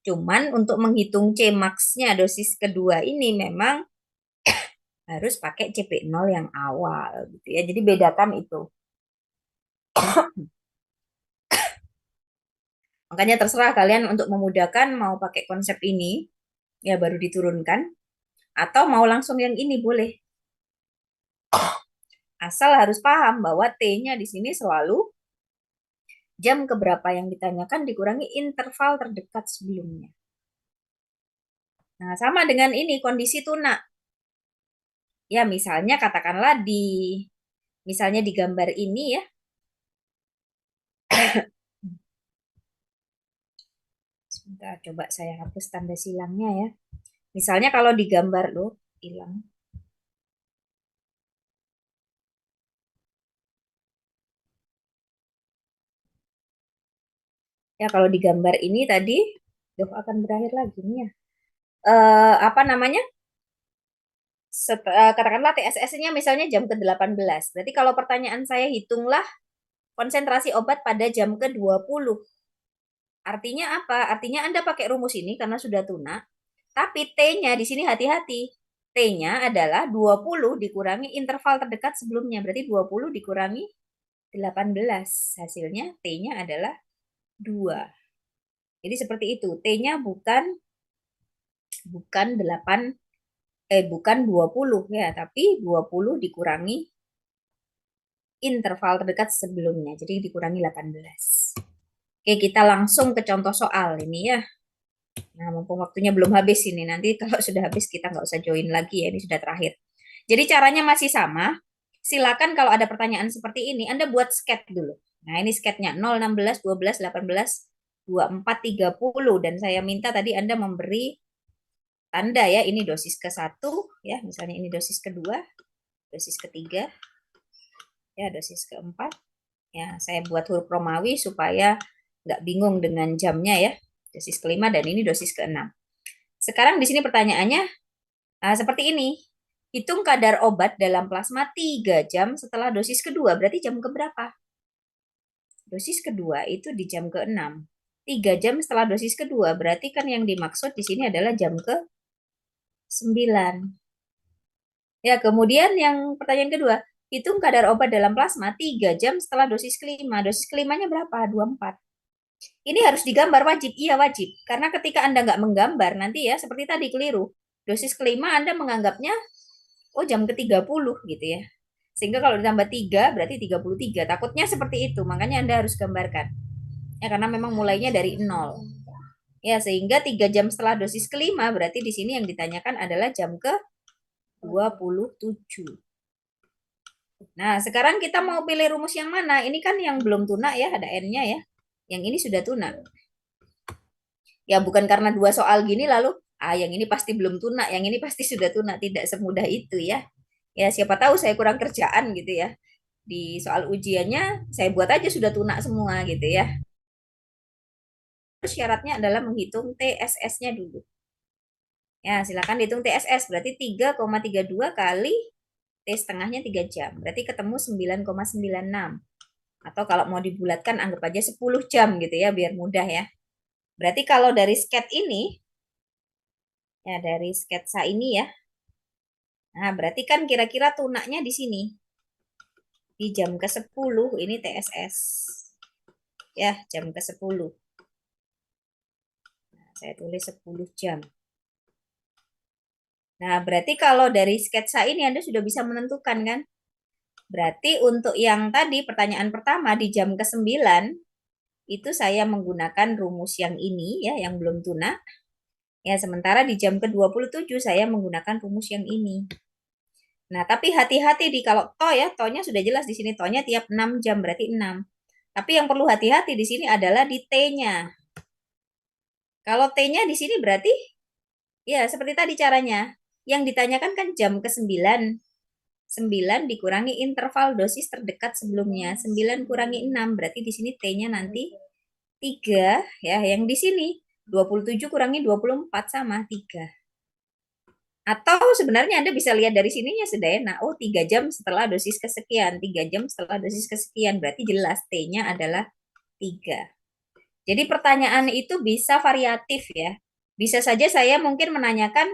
Cuman untuk menghitung C max-nya dosis kedua ini memang harus pakai CP0 yang awal gitu ya. Jadi bedakan itu. Makanya terserah kalian untuk memudahkan mau pakai konsep ini ya baru diturunkan atau mau langsung yang ini boleh. Asal harus paham bahwa T-nya di sini selalu jam keberapa yang ditanyakan dikurangi interval terdekat sebelumnya. Nah, sama dengan ini kondisi tuna. Ya, misalnya katakanlah misalnya di gambar ini ya. Sebentar, coba saya hapus tanda silangnya ya. Misalnya kalau di gambar loh, hilang. Ya, kalau di gambar ini tadi, akan berakhir lagi nih ya. Apa namanya? Katakanlah TSS-nya misalnya jam ke-18. Berarti kalau pertanyaan saya hitunglah konsentrasi obat pada jam ke-20. Artinya apa? Artinya Anda pakai rumus ini karena sudah tuna, tapi T-nya di sini hati-hati. T-nya adalah 20 dikurangi interval terdekat sebelumnya. Berarti 20 dikurangi 18. Hasilnya T-nya adalah 2. Jadi seperti itu. T-nya bukan 8 bukan 20 ya, tapi 20 dikurangi interval terdekat sebelumnya. Jadi dikurangi 18. Oke, kita langsung ke contoh soal ini ya. Nah, mumpung waktunya belum habis ini, nanti kalau sudah habis kita nggak usah join lagi ya, ini sudah terakhir. Jadi caranya masih sama. Silakan kalau ada pertanyaan seperti ini, Anda buat sket dulu. Nah, ini sketnya 0, 16, 12, 18, 24, 30. Dan saya minta tadi Anda memberi tanda ya, ini dosis ke-1, ya, misalnya ini dosis kedua, dosis ketiga, ya, dosis keempat. Ya, saya buat huruf Romawi supaya nggak bingung dengan jamnya ya. Dosis kelima dan ini dosis keenam. Sekarang di sini pertanyaannya seperti ini. Hitung kadar obat dalam plasma 3 jam setelah dosis kedua. Berarti jam keberapa? Dosis kedua itu di jam ke-6. 3 jam setelah dosis kedua. Berarti kan yang dimaksud di sini adalah jam ke-9. Ya, kemudian yang pertanyaan kedua. Hitung kadar obat dalam plasma 3 jam setelah dosis kelima. Dosis kelimanya berapa? 24. Ini harus digambar wajib. Iya wajib. Karena ketika Anda nggak menggambar, nanti ya seperti tadi keliru. Dosis kelima Anda menganggapnya, oh jam ke-30 gitu ya. Sehingga kalau ditambah 3 berarti 33. Takutnya seperti itu. Makanya Anda harus gambarkan. Ya karena memang mulainya dari 0. Ya sehingga 3 jam setelah dosis kelima berarti di sini yang ditanyakan adalah jam ke-27. Nah, sekarang kita mau pilih rumus yang mana? Ini kan yang belum tuna ya, ada N-nya ya. Yang ini sudah tuna. Ya bukan karena dua soal gini lalu yang ini pasti belum tuna, yang ini pasti sudah tuna, tidak semudah itu ya. Ya siapa tahu saya kurang kerjaan gitu ya. Di soal ujiannya saya buat aja sudah tuna semua gitu ya. Terus syaratnya adalah menghitung TSS-nya dulu. Ya, silakan dihitung TSS. Berarti 3,32 kali T setengahnya 3 jam. Berarti ketemu 9,96. Atau kalau mau dibulatkan anggap aja 10 jam gitu ya, biar mudah ya. Berarti kalau dari sket ini, ya dari sketsa ini ya, nah berarti kan kira-kira tunaknya di sini. Di jam ke-10 ini TSS. Ya, jam ke-10. Nah, saya tulis 10 jam. Nah, berarti kalau dari sketsa ini Anda sudah bisa menentukan kan? Berarti untuk yang tadi pertanyaan pertama di jam ke-9 itu saya menggunakan rumus yang ini ya, yang belum tunak. Ya, sementara di jam ke-27 saya menggunakan rumus yang ini. Nah, tapi hati-hati di kalau to ya, to-nya sudah jelas di sini to-nya tiap 6 jam berarti 6. Tapi yang perlu hati-hati di sini adalah di T-nya. Kalau T-nya di sini berarti ya seperti tadi caranya. Yang ditanyakan kan jam ke-9. 9 dikurangi interval dosis terdekat sebelumnya. 9 kurangi 6 berarti di sini T-nya nanti 3 ya, yang di sini 27 kurangi 24 sama 3. Atau sebenarnya Anda bisa lihat dari sininya sudah enak. Oh, 3 jam setelah dosis kesekian, 3 jam setelah dosis kesekian. Berarti jelas T-nya adalah 3. Jadi pertanyaan itu bisa variatif ya. Bisa saja saya mungkin menanyakan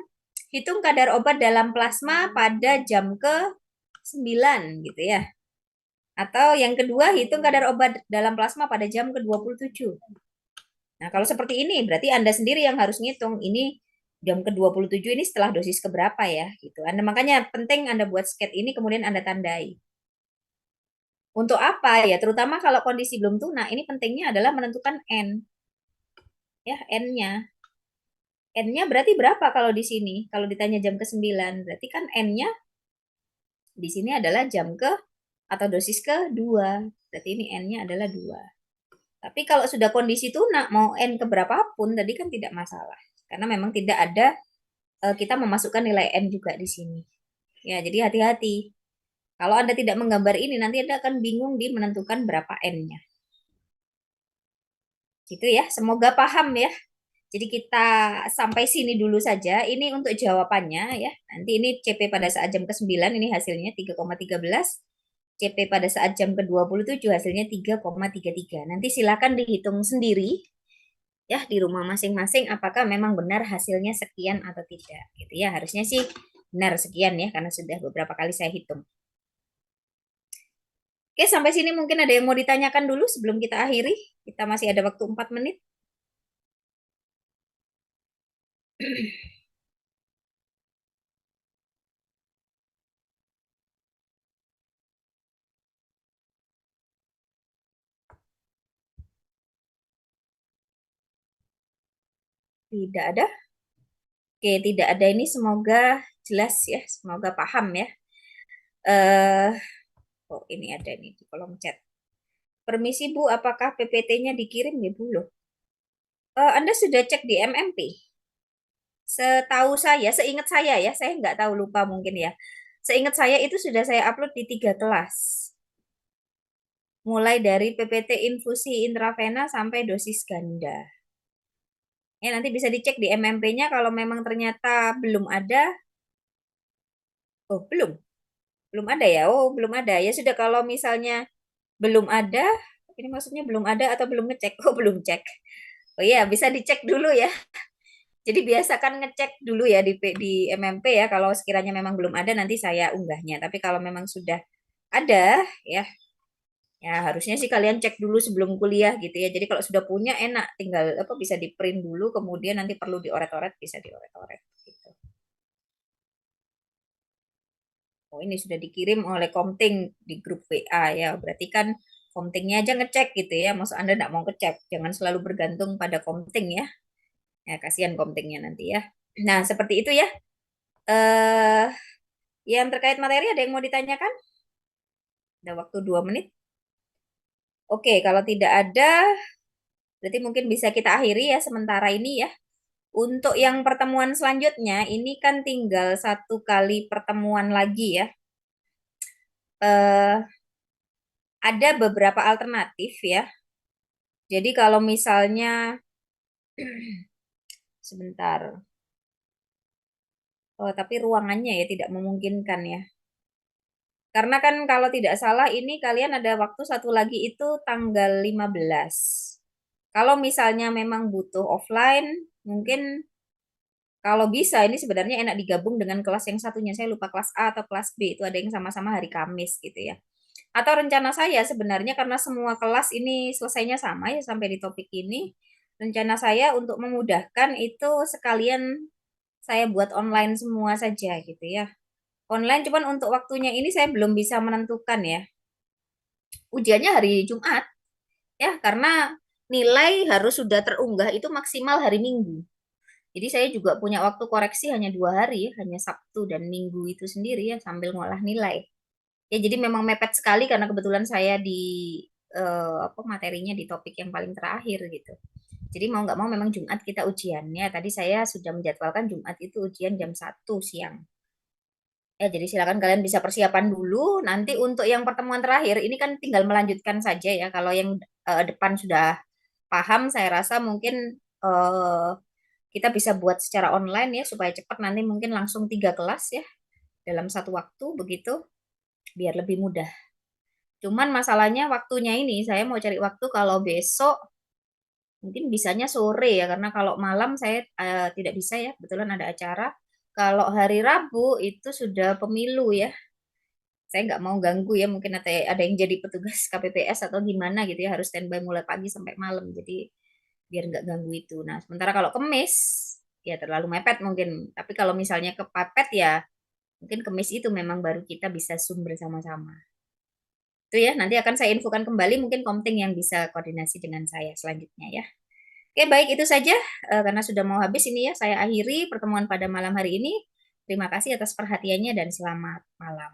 hitung kadar obat dalam plasma pada jam ke-9 gitu ya. Atau yang kedua hitung kadar obat dalam plasma pada jam ke-27. Nah, kalau seperti ini berarti Anda sendiri yang harus ngitung ini jam ke-27 ini setelah dosis keberapa ya gitu. Anda makanya penting Anda buat sket ini kemudian Anda tandai. Untuk apa ya? Terutama kalau kondisi belum tuna, ini pentingnya adalah menentukan N. Ya, N-nya. N-nya berarti berapa kalau di sini? Kalau ditanya jam ke-9, berarti kan N-nya di sini adalah jam ke atau dosis ke-2. Berarti ini N-nya adalah 2. Tapi kalau sudah kondisi tuna, mau N ke berapapun, tadi kan tidak masalah. Karena memang tidak ada, kita memasukkan nilai N juga di sini. Ya, jadi hati-hati. Kalau Anda tidak menggambar ini, nanti Anda akan bingung di menentukan berapa N-nya. Gitu ya, semoga paham ya. Jadi kita sampai sini dulu saja. Ini untuk jawabannya ya. Nanti ini CP pada saat jam ke-9 ini hasilnya 3,13. CP pada saat jam ke-27 hasilnya 3,33. Nanti silakan dihitung sendiri ya di rumah masing-masing apakah memang benar hasilnya sekian atau tidak. Gitu ya. Harusnya sih benar sekian ya karena sudah beberapa kali saya hitung. Oke, sampai sini mungkin ada yang mau ditanyakan dulu sebelum kita akhiri. Kita masih ada waktu 4 menit. Tidak ada. Oke, tidak ada ini semoga jelas ya, semoga paham ya. Eh, oh ini ada nih di kolom chat. Permisi Bu, apakah PPT-nya dikirim ya Bu loh? Anda sudah cek di MMP? Setahu saya, seingat saya ya, saya nggak tahu lupa mungkin ya. Seingat saya itu sudah saya upload di 3 kelas. Mulai dari PPT infusi intravena sampai dosis ganda. Ya, nanti bisa dicek di MMP-nya kalau memang ternyata belum ada. Oh, belum. Belum ada ya? Oh, belum ada. Ya sudah kalau misalnya belum ada, ini maksudnya belum ada atau belum ngecek? Oh, belum cek. Oh iya, bisa dicek dulu ya. Jadi biasakan ngecek dulu ya di MMP ya. Kalau sekiranya memang belum ada, nanti saya unggahnya. Tapi kalau memang sudah ada, ya, ya harusnya sih kalian cek dulu sebelum kuliah gitu ya. Jadi kalau sudah punya enak, tinggal apa bisa di print dulu, kemudian nanti perlu dioret-oret bisa dioret-oret. Gitu. Oh ini sudah dikirim oleh Komting di grup WA ya. Berarti kan Komtingnya aja ngecek gitu ya. Maksud Anda tidak mau ngecek, jangan selalu bergantung pada Komting ya. Ya kasihan Komtingnya nanti ya. Nah seperti itu ya. Eh, yang terkait materi ada yang mau ditanyakan? Ada waktu 2 menit. Oke, kalau tidak ada, berarti mungkin bisa kita akhiri ya sementara ini ya. Untuk yang pertemuan selanjutnya, ini kan tinggal 1 kali pertemuan lagi ya. Eh, ada beberapa alternatif ya. Jadi kalau misalnya sebentar. Oh, tapi ruangannya ya tidak memungkinkan ya. Karena kan kalau tidak salah ini kalian ada waktu satu lagi itu tanggal 15. Kalau misalnya memang butuh offline, mungkin kalau bisa ini sebenarnya enak digabung dengan kelas yang satunya. Saya lupa kelas A atau kelas B itu ada yang sama-sama hari Kamis gitu ya. Atau rencana saya sebenarnya karena semua kelas ini selesainya sama ya sampai di topik ini, rencana saya untuk memudahkan itu sekalian saya buat online semua saja gitu ya. Online cuman untuk waktunya ini saya belum bisa menentukan ya. Ujiannya hari Jumat ya karena nilai harus sudah terunggah itu maksimal hari Minggu. Jadi saya juga punya waktu koreksi hanya 2 hari ya, hanya Sabtu dan Minggu itu sendiri ya sambil ngolah nilai. Ya jadi memang mepet sekali karena kebetulan saya di apa materinya di topik yang paling terakhir gitu. Jadi mau nggak mau memang Jumat kita ujiannya. Tadi saya sudah menjadwalkan Jumat itu ujian jam 1 siang. Ya, jadi silakan kalian bisa persiapan dulu. Nanti untuk yang pertemuan terakhir, ini kan tinggal melanjutkan saja ya. Kalau yang depan sudah paham, saya rasa mungkin kita bisa buat secara online ya, supaya cepat nanti mungkin langsung 3 kelas ya, dalam satu waktu begitu, biar lebih mudah. Cuman masalahnya waktunya ini, saya mau cari waktu kalau besok, mungkin bisanya sore ya, karena kalau malam saya tidak bisa ya, kebetulan ada acara. Kalau hari Rabu itu sudah pemilu ya, saya nggak mau ganggu ya mungkin ada yang jadi petugas KPPS atau gimana gitu ya harus standby mulai pagi sampai malam jadi biar nggak ganggu itu. Nah sementara kalau Kemis ya terlalu mepet mungkin tapi kalau misalnya kepepet ya mungkin Kemis itu memang baru kita bisa Zoom bersama-sama itu ya nanti akan saya infokan kembali mungkin Komting yang bisa koordinasi dengan saya selanjutnya ya. Oke baik itu saja. Karena sudah mau habis ini ya saya akhiri pertemuan pada malam hari ini. Terima kasih atas perhatiannya dan selamat malam.